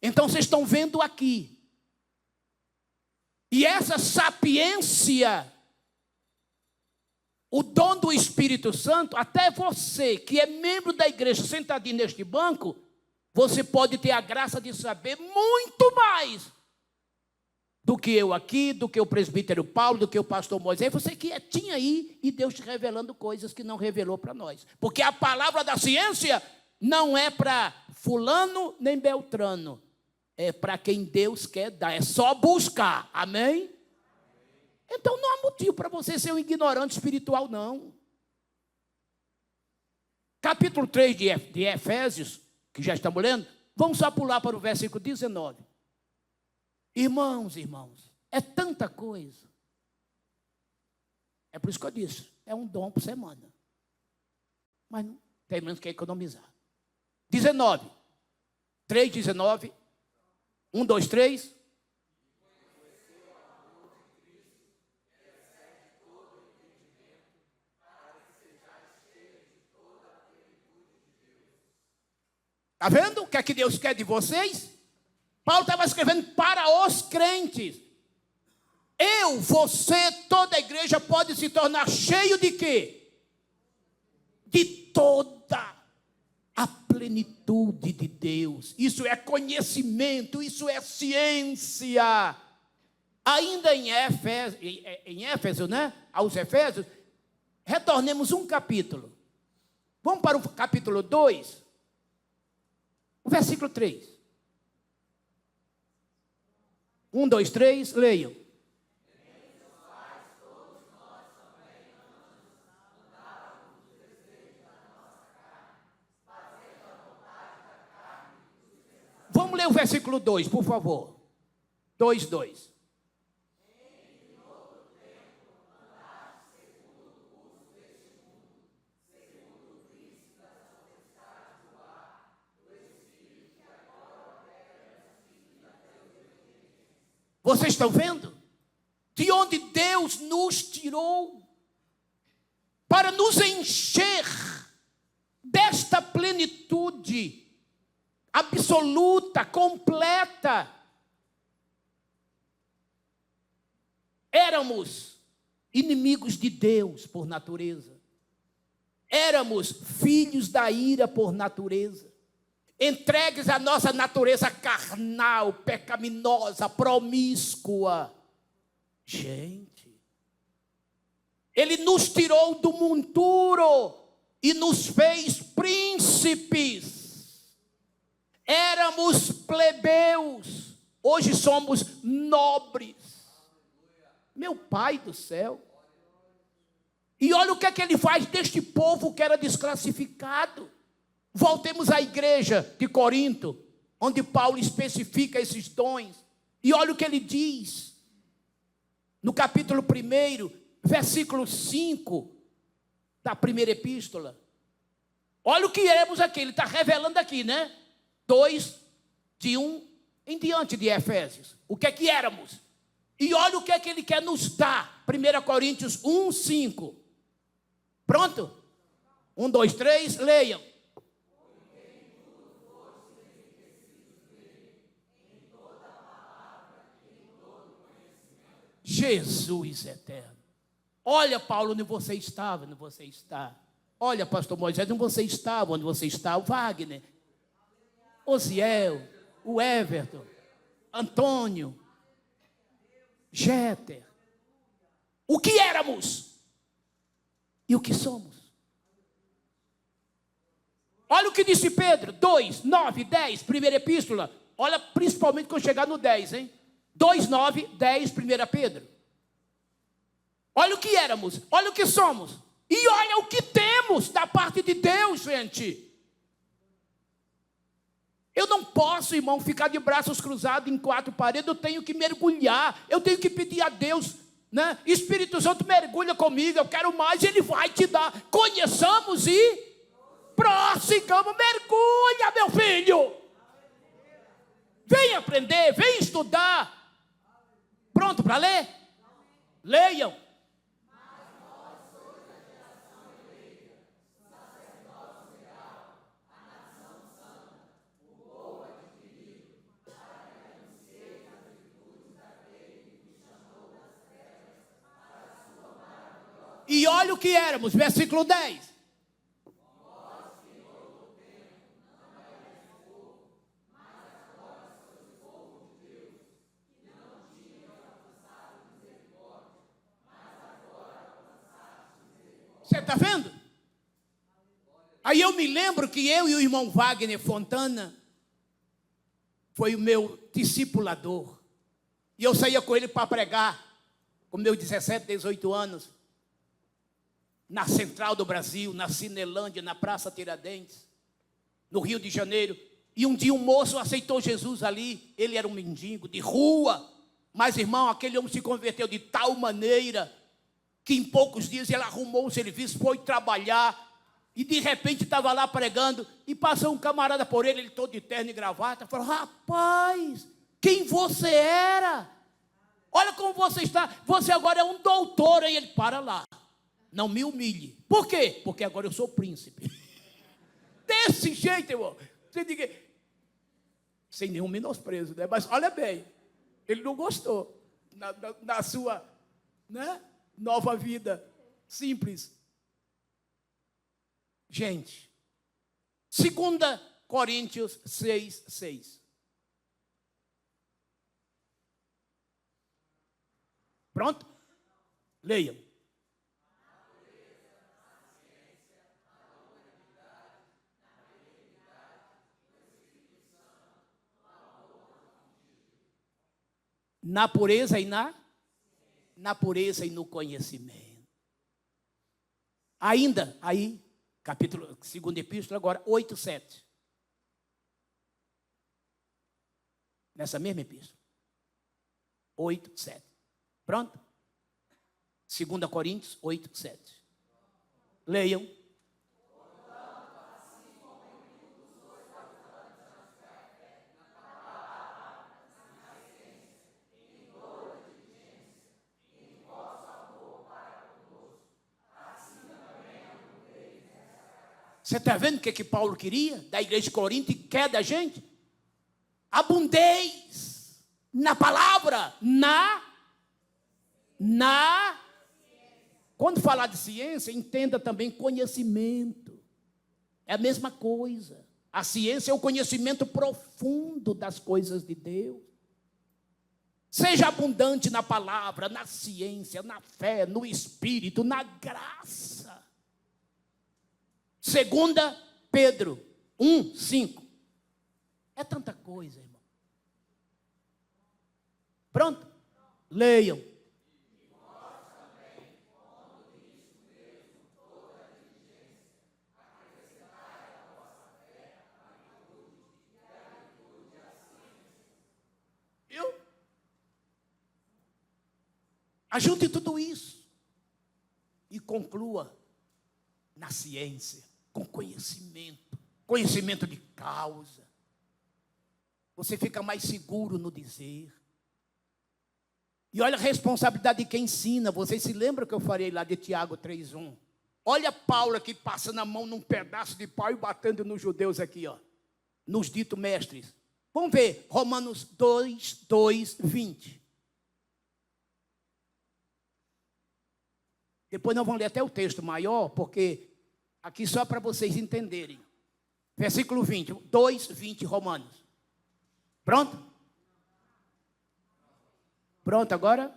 Então vocês estão vendo aqui. E essa sapiência, o dom do Espírito Santo, até você que é membro da igreja, sentadinho neste banco, você pode ter a graça de saber muito mais do que eu aqui, do que o presbítero Paulo, do que o pastor Moisés. Você que tinha aí e Deus te revelando coisas que não revelou para nós. Porque a palavra da ciência não é para fulano nem beltrano. É para quem Deus quer dar. É só buscar. Amém? Então não há motivo para você ser um ignorante espiritual, não. Capítulo 3 de Efésios, que já estamos lendo, vamos só pular para o versículo 19. Irmãos, é tanta coisa. É por isso que eu disse, é um dom por semana. Mas não tem menos que economizar. 19. 3, 19. 1, 2, 3. Está vendo o que é que Deus quer de vocês? Paulo estava escrevendo para os crentes. Eu, você, toda a igreja pode se tornar cheio de quê? De toda a plenitude de Deus. Isso é conhecimento, isso é ciência. Ainda em Éfeso, né? Aos Efésios, retornemos um capítulo. Vamos para o capítulo 2, o versículo 3. 1, 2, 3, leiam. Vamos ler o versículo 2, por favor. 2, 2. Vocês estão vendo? De onde Deus nos tirou para nos encher desta plenitude absoluta, completa. Éramos inimigos de Deus por natureza. Éramos filhos da ira por natureza, entregues à nossa natureza carnal, pecaminosa, promíscua. Gente, Ele nos tirou do monturo e nos fez príncipes. Éramos plebeus, hoje somos nobres. Meu Pai do céu. E olha o que é que Ele faz deste povo que era desclassificado. Voltemos à igreja de Corinto, onde Paulo especifica esses dons. E olha o que ele diz. No capítulo 1, versículo 5 da primeira epístola. Olha o que éramos aqui, ele está revelando aqui, né? 2, de 1 em diante de Efésios. O que é que éramos? E olha o que é que ele quer nos dar. 1 Coríntios 1, 5. Pronto? 1, 2, 3, leiam. Jesus eterno. Olha, Paulo, onde você estava, onde você está. Olha, pastor Moisés, onde você estava, onde você está. O Wagner, Osiel, o Everton, Antônio, Jeter. O que éramos e o que somos. Olha o que disse Pedro, 2, 9, 10, primeira epístola. Olha, principalmente quando chegar no 10, hein? 2, 9, 10, 1 Pedro. Olha o que éramos, olha o que somos. E olha o que temos da parte de Deus, gente. Eu não posso, irmão, ficar de braços cruzados em quatro paredes. Eu tenho que mergulhar. Eu tenho que pedir a Deus, né? Espírito Santo, mergulha comigo. Eu quero mais, Ele vai te dar. Conheçamos e prossigamos. Mergulha, meu filho. Vem aprender, vem estudar. Pronto para ler? Leiam. E olha o que éramos, versículo 10. Você está vendo? Aí eu me lembro que eu e o irmão Wagner Fontana foi o meu discipulador. E eu saía com ele para pregar, com meus 17, 18 anos, na Central do Brasil, na Cinelândia, na Praça Tiradentes, no Rio de Janeiro. E um dia um moço aceitou Jesus ali. Ele era um mendigo de rua. Mas, irmão, aquele homem se converteu de tal maneira que em poucos dias ele arrumou um serviço, foi trabalhar. E de repente estava lá pregando. E passou um camarada por ele todo de terno e gravata. Falou: rapaz, quem você era? Olha como você está. Você agora é um doutor. Aí ele: para lá. Não me humilhe. Por quê? Porque agora eu sou príncipe. Desse jeito, irmão. Você diga, sem nenhum menosprezo, né? Mas olha bem, ele não gostou na sua, né, nova vida simples. Gente, 2 Coríntios 6, 6. Pronto? Leiam. Na pureza e na pureza e no conhecimento. Ainda, aí, capítulo, 2ª epístola, agora, 8, 7. Nessa mesma epístola. 8, 7. Pronto? 2 Coríntios 8, 7. Leiam. Você está vendo o que Paulo queria da igreja de Corinto e quer da gente? Abundeis na palavra, na Quando falar de ciência, entenda também conhecimento. É a mesma coisa. A ciência é o conhecimento profundo das coisas de Deus. Seja abundante na palavra, na ciência, na fé, no espírito, na graça. 2 Pedro 1:5. É tanta coisa, irmão. Pronto? Leiam. Viu? Ajunte tudo isso e conclua na ciência, com conhecimento, conhecimento de causa. Você fica mais seguro no dizer. E olha a responsabilidade de quem ensina. Vocês se lembram que eu falei lá de Tiago 3:1? Olha Paulo aqui passando a mão num pedaço de pau e batendo nos judeus aqui, ó, nos ditos mestres. Vamos ver, Romanos 2:20. Depois nós vamos ler até o texto maior, porque aqui só para vocês entenderem. Versículo 20, 2:20, Romanos. Pronto? Pronto agora?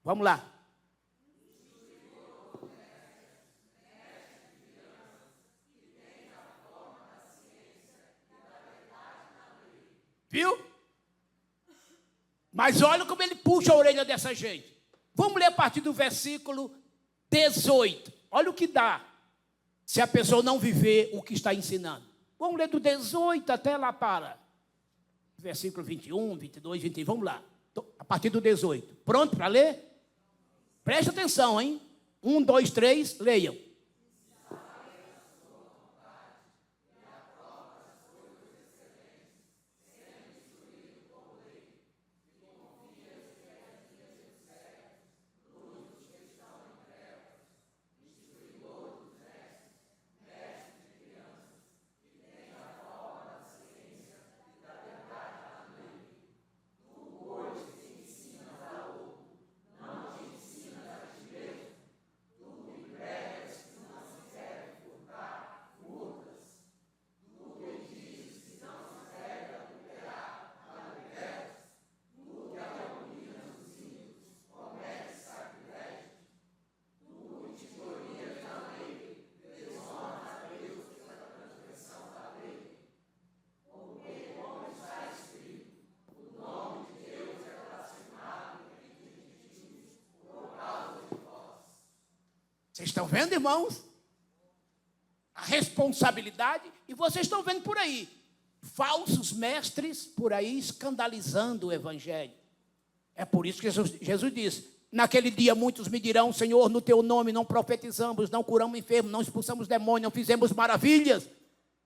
Vamos lá. Viu? Mas olha como ele puxa a orelha dessa gente. Vamos ler a partir do versículo 18. Olha o que dá se a pessoa não viver o que está ensinando. Vamos ler do 18 até lá para versículo 21, 22, 23. Vamos lá. A partir do 18. Pronto para ler? Preste atenção, hein? 1, 2, 3, leiam. Vocês estão vendo, irmãos? A responsabilidade. E vocês estão vendo por aí. Falsos mestres por aí escandalizando o evangelho. É por isso que Jesus disse: naquele dia muitos me dirão: Senhor, no teu nome não profetizamos, não curamos enfermos, não expulsamos demônios, não fizemos maravilhas.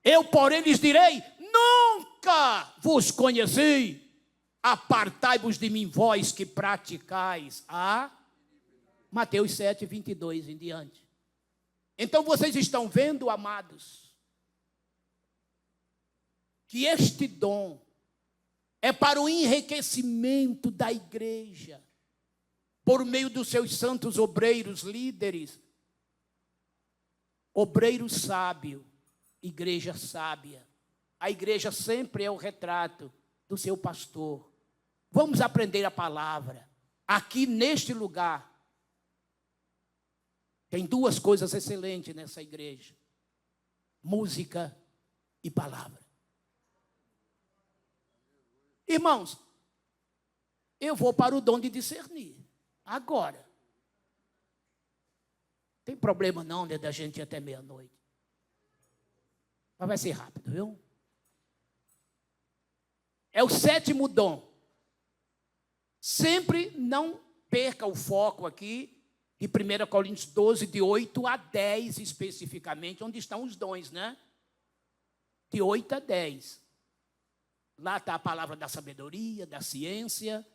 Eu, porém, lhes direi: nunca vos conheci. Apartai-vos de mim, vós que praticais a Mateus 7, 22 em diante. Então vocês estão vendo, amados, que este dom é para o enriquecimento da igreja, por meio dos seus santos obreiros, líderes, obreiro sábio, igreja sábia. A igreja sempre é o retrato do seu pastor. Vamos aprender a palavra. Aqui neste lugar, tem duas coisas excelentes nessa igreja: música e palavra. Irmãos, eu vou para o dom de discernir. Agora. Tem problema não, né, da gente ir até meia-noite. Mas vai ser rápido, viu? É o 7º dom. Sempre não perca o foco aqui. De 1 Coríntios 12, de 8 a 10 especificamente, onde estão os dons, né? De 8 a 10. Lá está a palavra da sabedoria, da ciência,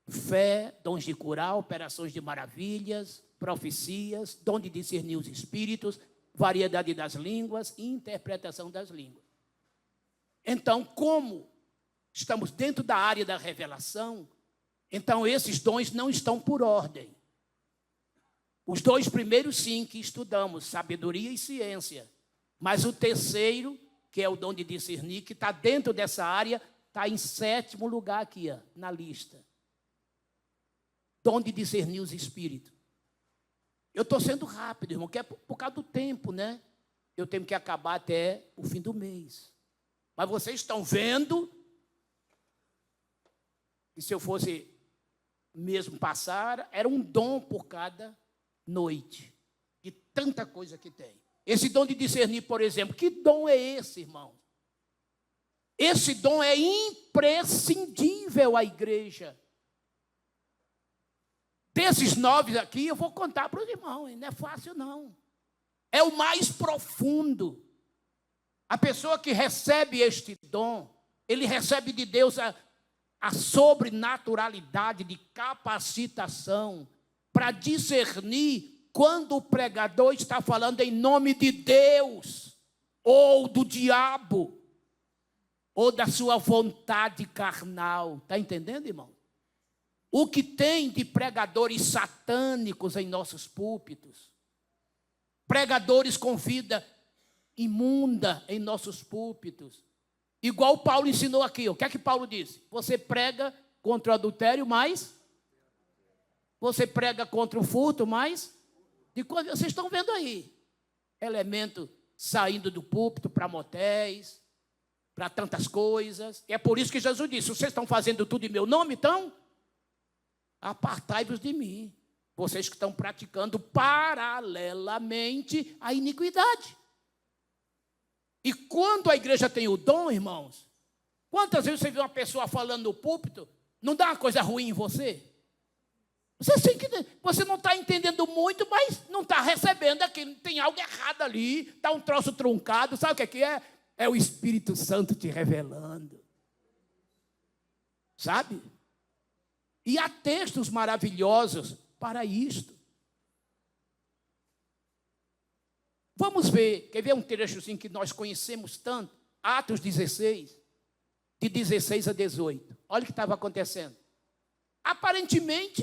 fé, dons de curar, operações de maravilhas, profecias, dom de discernir os espíritos, variedade das línguas e interpretação das línguas. Então, como estamos dentro da área da revelação, então esses dons não estão por ordem. Os 2 primeiros, sim, que estudamos, sabedoria e ciência. Mas o terceiro, que é o dom de discernir, que está dentro dessa área, está em 7º lugar aqui, ó, na lista. Dom de discernir os espíritos. Eu estou sendo rápido, irmão, que é por causa do tempo, né? Eu tenho que acabar até o fim do mês. Mas vocês estão vendo que se eu fosse mesmo passar, era um dom por cada noite. De tanta coisa que tem. Esse dom de discernir, por exemplo, que dom é esse, irmão? Esse dom é imprescindível à igreja. Desses 9 aqui, eu vou contar para os irmãos, não é fácil não. É o mais profundo. A pessoa que recebe este dom, ele recebe de Deus a sobrenaturalidade de capacitação para discernir quando o pregador está falando em nome de Deus, ou do diabo, ou da sua vontade carnal. Está entendendo, irmão? O que tem de pregadores satânicos em nossos púlpitos, pregadores com vida imunda em nossos púlpitos, igual Paulo ensinou aqui. O que é que Paulo disse? Você prega contra o adultério, mas você prega contra o furto, mas vocês estão vendo aí, elemento saindo do púlpito para motéis, para tantas coisas. É por isso que Jesus disse: vocês estão fazendo tudo em meu nome, então apartai-vos de mim, vocês que estão praticando paralelamente a iniquidade. E quando a igreja tem o dom, irmãos, quantas vezes você vê uma pessoa falando no púlpito, não dá uma coisa ruim em você? Você não está entendendo muito, mas não está recebendo aquilo. Tem algo errado ali, está um troço truncado. Sabe o que é? É o Espírito Santo te revelando. Sabe? E há textos maravilhosos para isto. Vamos ver, quer ver um trechozinho que nós conhecemos tanto? Atos 16, de 16 a 18. Olha o que estava acontecendo. Aparentemente,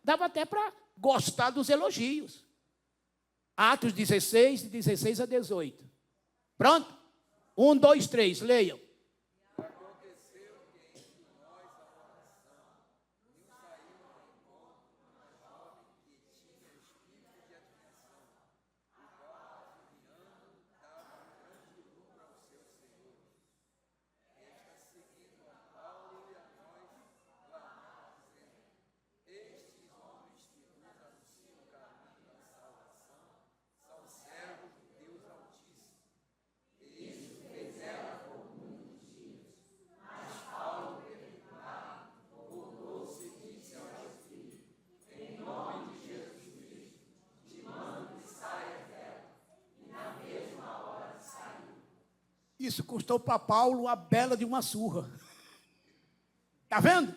dava até para gostar dos elogios. Atos 16, de 16 a 18. Pronto? 1, 2, 3, leiam. Isso custou para Paulo a bela de uma surra. Está vendo?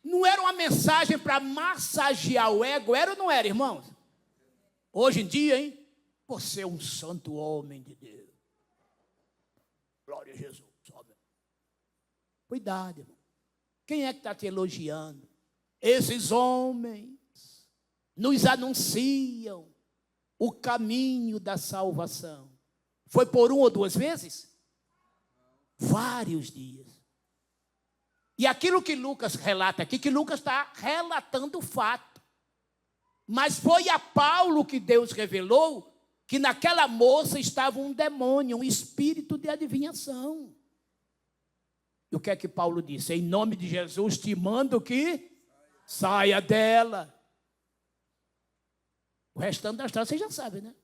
Não era uma mensagem para massagear o ego, era ou não era, irmãos? Hoje em dia, hein? Você é um santo homem de Deus. Glória a Jesus. Cuidado, irmão. Quem é que está te elogiando? Esses homens nos anunciam o caminho da salvação. Foi por 1 ou 2 vezes? Vários dias. E aquilo que Lucas relata aqui, que Lucas está relatando o fato. Mas foi a Paulo que Deus revelou que naquela moça estava um demônio, um espírito de adivinhação. E o que é que Paulo disse? Em nome de Jesus te mando que saia dela. O restante da história vocês já sabem, né?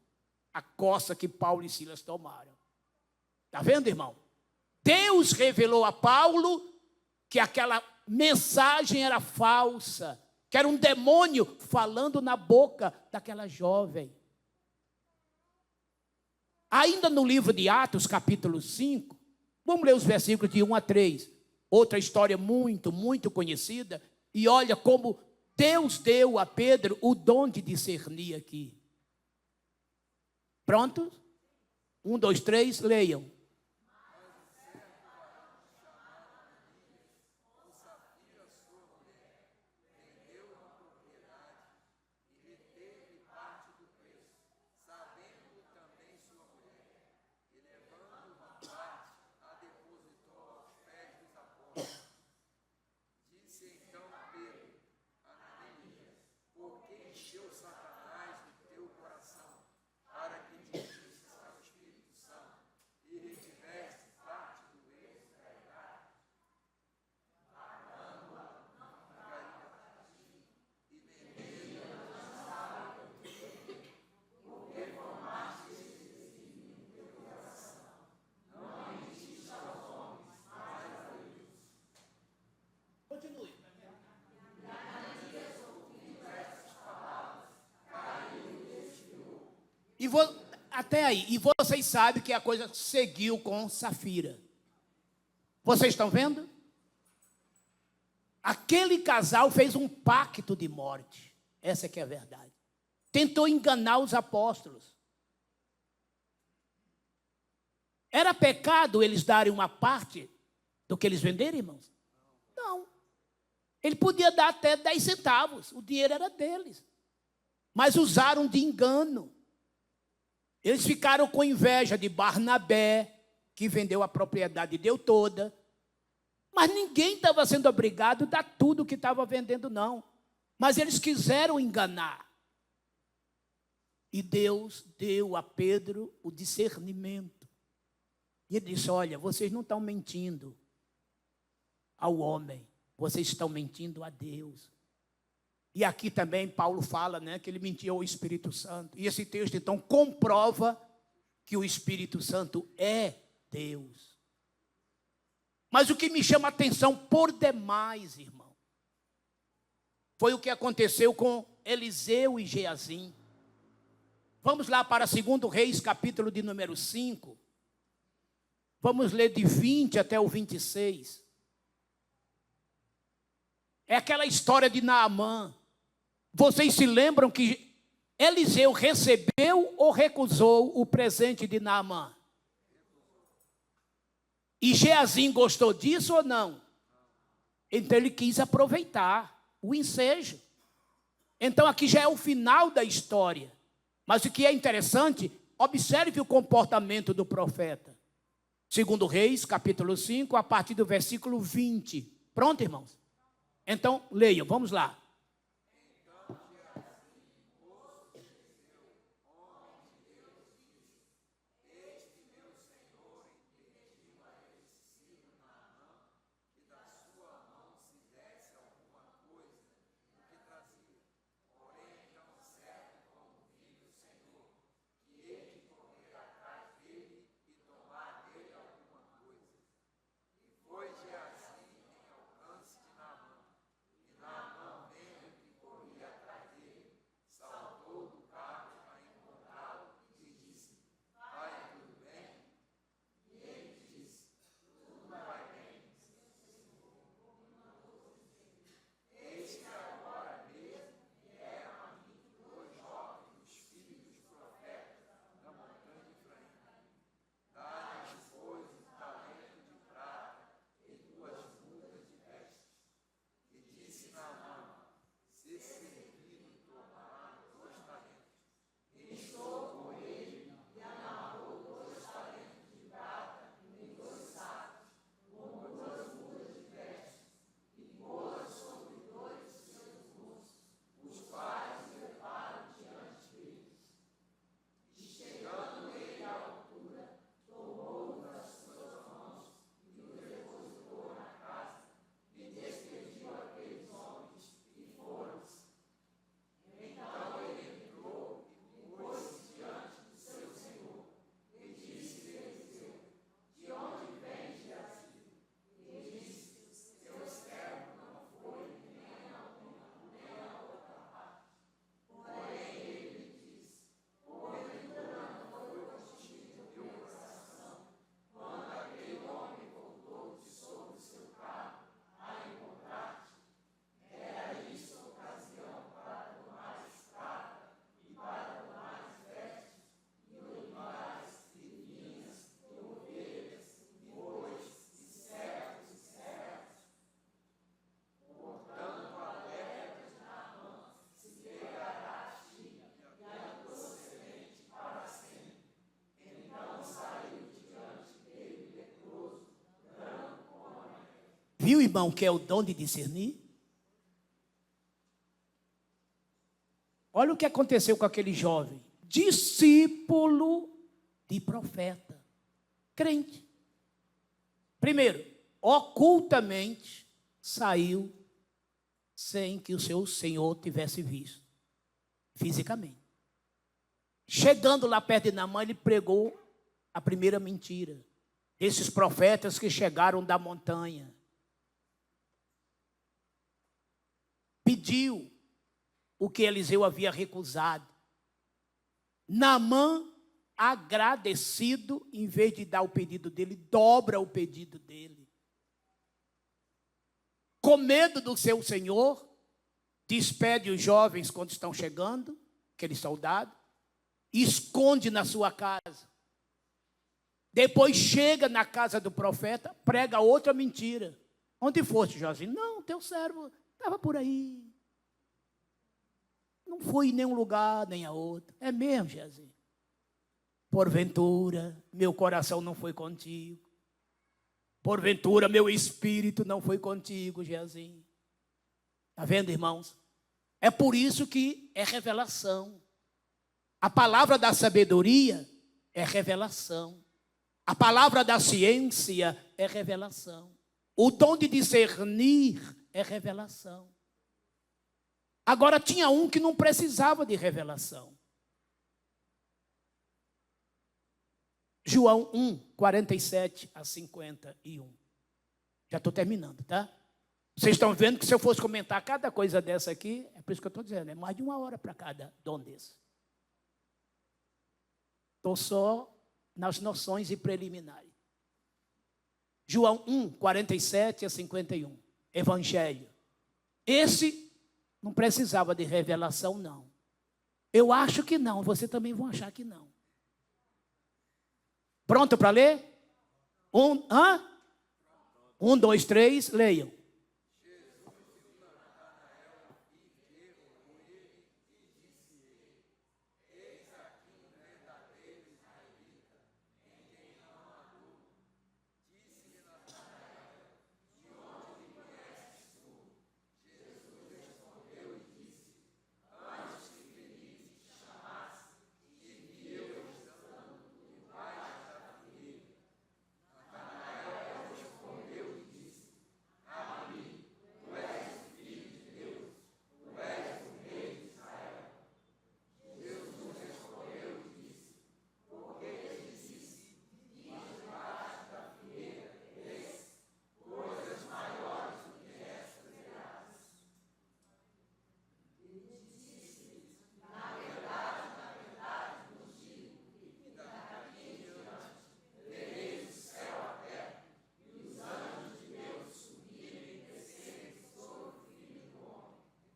A coça que Paulo e Silas tomaram. Está vendo, irmão? Deus revelou a Paulo que aquela mensagem era falsa, que era um demônio falando na boca daquela jovem. Ainda no livro de Atos, capítulo 5, vamos ler os versículos de 1 a 3. Outra história muito, muito conhecida. E olha como Deus deu a Pedro o dom de discernir aqui. Pronto? 1, 2, 3, leiam. até aí. E vocês sabem que a coisa seguiu com Safira. Vocês estão vendo? Aquele casal fez um pacto de morte. Essa é que é a verdade. Tentou enganar os apóstolos. Era pecado eles darem uma parte do que eles venderam, irmãos? Não. Ele podia dar até 10 centavos. O dinheiro era deles. Mas usaram de engano. Eles ficaram com inveja de Barnabé, que vendeu a propriedade e deu toda. Mas ninguém estava sendo obrigado a dar tudo que estava vendendo, não. Mas eles quiseram enganar. E Deus deu a Pedro o discernimento. E ele disse, olha, vocês não estão mentindo ao homem, vocês estão mentindo a Deus. E aqui também Paulo fala, né, que ele mentiu ao Espírito Santo. E esse texto, então, comprova que o Espírito Santo é Deus. Mas o que me chama a atenção por demais, irmão, foi o que aconteceu com Eliseu e Geazim. Vamos lá para 2 Reis, capítulo de número 5. Vamos ler de 20 até o 26. É aquela história de Naamã. Vocês se lembram que Eliseu recebeu ou recusou o presente de Naamã? E Geazim gostou disso ou não? Então ele quis aproveitar o ensejo. Então aqui já é o final da história. Mas o que é interessante, observe o comportamento do profeta. 2 Reis, capítulo 5, a partir do versículo 20. Pronto, irmãos? Então, leiam, vamos lá. Viu, irmão, que é o dom de discernir? Olha o que aconteceu com aquele jovem. Discípulo de profeta. Crente. Primeiro, ocultamente saiu sem que o seu senhor tivesse visto. Fisicamente. Chegando lá perto de Naamã, ele pregou a primeira mentira. Esses profetas que chegaram da montanha. Pediu o que Eliseu havia recusado. Naamã agradecido, em vez de dar o pedido dele, dobra o pedido dele. Com medo do seu senhor, despede os jovens quando estão chegando, aquele soldado, esconde na sua casa. Depois chega na casa do profeta, prega outra mentira. Onde foste, Joasim? Não, teu servo estava por aí. Não fui em nenhum lugar, nem a outro. É mesmo, Joasim? Porventura, meu coração não foi contigo. Porventura, meu espírito não foi contigo, Joasim. Está vendo, irmãos? É por isso que é revelação. A palavra da sabedoria é revelação. A palavra da ciência é revelação. O dom de discernir é revelação. Agora, tinha um que não precisava de revelação. João 1, 47 a 51. Já estou terminando, tá? Vocês estão vendo que se eu fosse comentar cada coisa dessa aqui, é por isso que eu estou dizendo, é mais de 1 hora para cada dom desse. Estou só nas noções e preliminares. João 1, 47 a 51. Evangelho. Esse não precisava de revelação, não. Eu acho que não, você também vão achar que não. Pronto para ler? 1, 2, 3, leiam.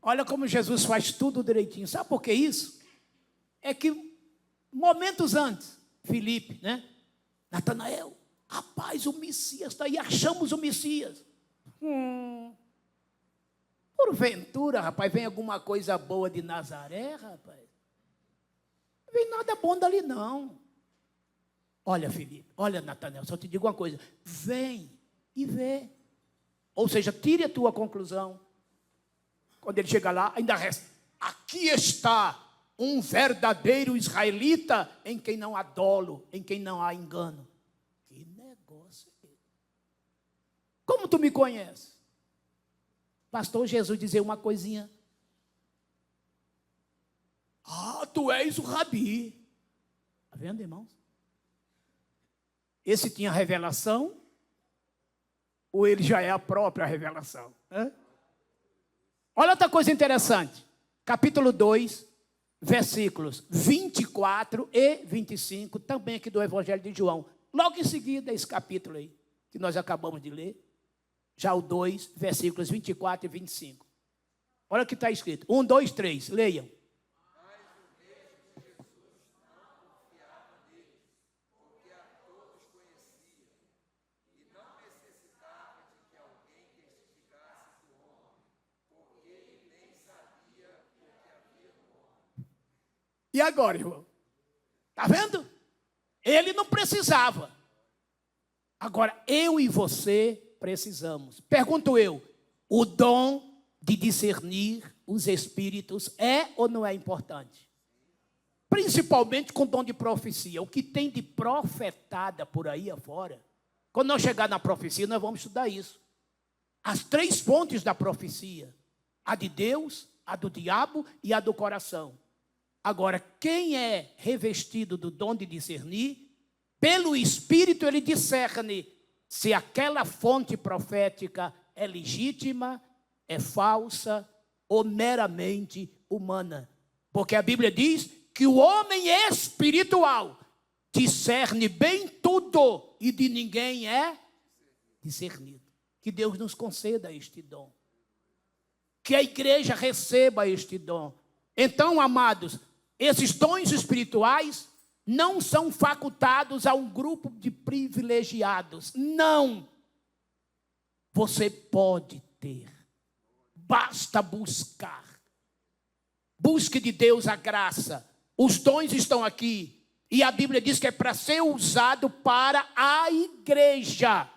Olha como Jesus faz tudo direitinho. Sabe por que isso? É que momentos antes, Filipe, né? Natanael, rapaz, o Messias está aí, achamos o Messias. Porventura, rapaz, vem alguma coisa boa de Nazaré, rapaz? Não vem nada bom dali, não. Olha, Filipe, olha, Natanael, só te digo uma coisa. Vem e vê. Ou seja, tire a tua conclusão. Quando ele chega lá, ainda resta. Aqui está um verdadeiro israelita em quem não há dolo, em quem não há engano. Que negócio é esse? Como tu me conheces? Pastor Jesus dizer uma coisinha. Tu és o Rabi. Está vendo, irmãos? Esse tinha revelação, ou ele já é a própria revelação? Olha outra coisa interessante. Capítulo 2, versículos 24 e 25, também aqui do Evangelho de João. Logo em seguida, esse capítulo aí, que nós acabamos de ler. Já o 2, versículos 24 e 25. Olha o que está escrito. 1, 2, 3, leiam. E agora, irmão? Está vendo? Ele não precisava. Agora, eu e você precisamos. Pergunto eu, o dom de discernir os espíritos é ou não é importante? Principalmente com o dom de profecia. O que tem de profetada por aí afora. Quando nós chegar na profecia, nós vamos estudar isso. As 3 fontes da profecia. A de Deus, a do diabo e a do coração. Agora, quem é revestido do dom de discernir, pelo Espírito ele discerne se aquela fonte profética é legítima, é falsa ou meramente humana. Porque a Bíblia diz que o homem espiritual discerne bem tudo e de ninguém é discernido. Que Deus nos conceda este dom. Que a igreja receba este dom. Então, amados, esses dons espirituais não são facultados a um grupo de privilegiados. Não. Você pode ter. Basta buscar. Busque de Deus a graça. Os dons estão aqui. E a Bíblia diz que é para ser usado para a igreja.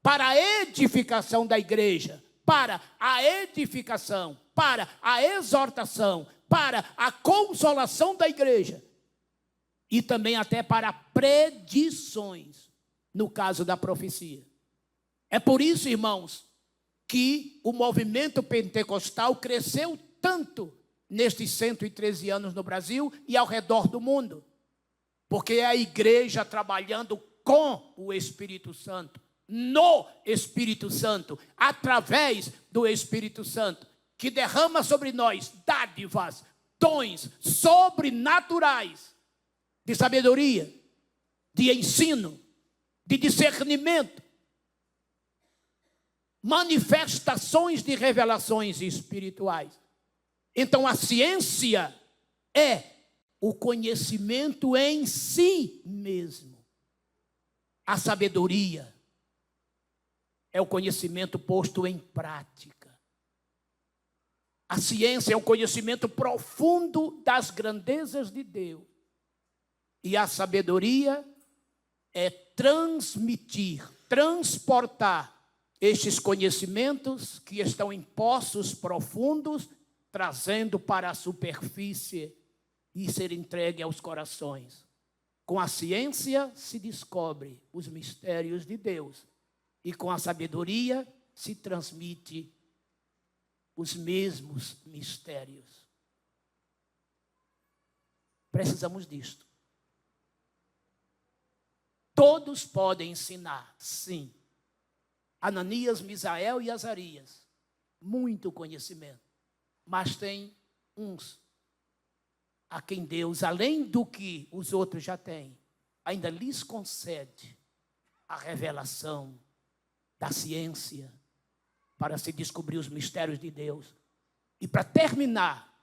Para a edificação da igreja. Para a edificação. Para a exortação. Para a consolação da igreja. E também até para predições. No caso da profecia. É por isso, irmãos, que o movimento pentecostal cresceu tanto nestes 113 anos no Brasil e ao redor do mundo. Porque é a igreja trabalhando com o Espírito Santo, no Espírito Santo, através do Espírito Santo, que derrama sobre nós dádivas, dons sobrenaturais, de sabedoria, de ensino, de discernimento, manifestações de revelações espirituais. Então a ciência é o conhecimento em si mesmo. A sabedoria é o conhecimento posto em prática. A ciência é o conhecimento profundo das grandezas de Deus. E a sabedoria é transmitir, transportar estes conhecimentos que estão em poços profundos, trazendo para a superfície e ser entregue aos corações. Com a ciência se descobre os mistérios de Deus e com a sabedoria se transmite os mesmos mistérios. Precisamos disto. Todos podem ensinar, sim. Ananias, Misael e Azarias, muito conhecimento. Mas tem uns a quem Deus, além do que os outros já têm, ainda lhes concede a revelação da ciência para se descobrir os mistérios de Deus. E para terminar,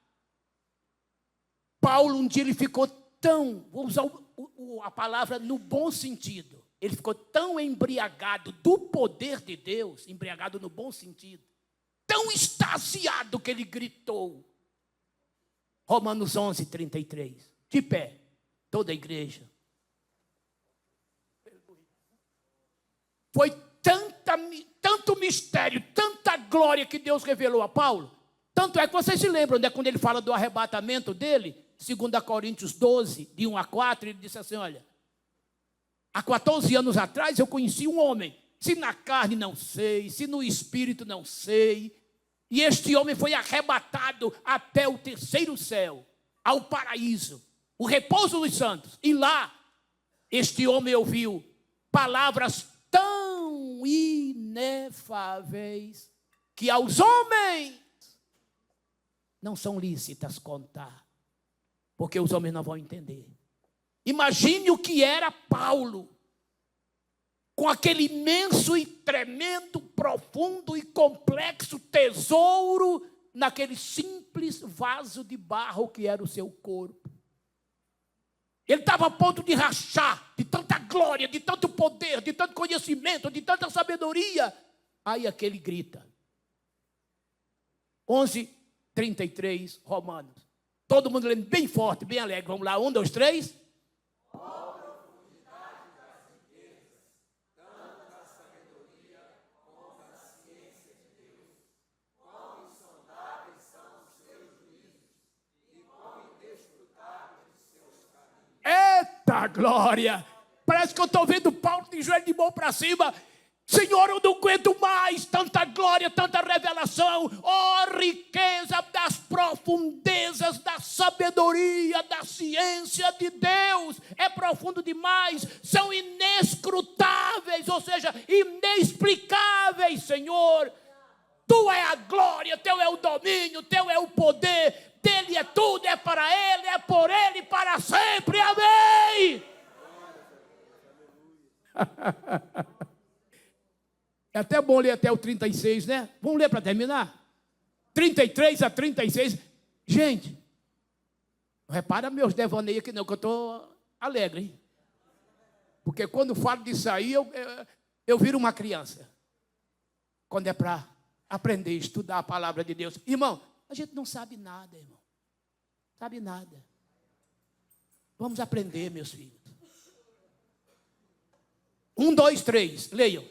Paulo um dia ele ficou tão, vou usar a palavra no bom sentido, ele ficou tão embriagado do poder de Deus, embriagado no bom sentido, tão extasiado que ele gritou. Romanos 11, 33. De pé, toda a igreja. Foi tanto mistério, tanta glória que Deus revelou a Paulo. Tanto é que vocês se lembram, né, quando ele fala do arrebatamento dele, 2 Coríntios 12, de 1 a 4, ele disse assim, olha, há 14 anos atrás eu conheci um homem, se na carne não sei, se no espírito não sei, e este homem foi arrebatado até o terceiro céu, ao paraíso, o repouso dos santos. E lá, este homem ouviu palavras tão inefáveis que aos homens não são lícitas contar, porque os homens não vão entender. Imagine o que era Paulo, com aquele imenso e tremendo, profundo e complexo tesouro naquele simples vaso de barro que era o seu corpo. Ele estava a ponto de rachar de tanta glória, de tanto poder, de tanto conhecimento, de tanta sabedoria. Aí aquele grita. 11:33, Romanos. Todo mundo lendo bem forte, bem alegre. Vamos lá, 1, 2, 3. Eita glória! Parece que eu estou vendo Paulo de joelho de mão para cima. Senhor, eu não aguento mais tanta glória, tanta revelação. Oh, riqueza das profundezas, da sabedoria, da ciência de Deus. É profundo demais, são inescrutáveis, ou seja, inexplicáveis, Senhor. Tu é a glória, teu é o domínio, teu é o poder. Dele é tudo, é para ele, é por ele, para sempre. Amém. É até bom ler até o 36, né? Vamos ler para terminar? 33 a 36. Gente, não repara meus devaneios aqui não, que eu estou alegre, hein? Porque quando falo disso aí, eu viro uma criança. Quando é para aprender, estudar a palavra de Deus. Irmão, a gente não sabe nada, irmão. Sabe nada. Vamos aprender, meus filhos. 1, 2, 3, leiam.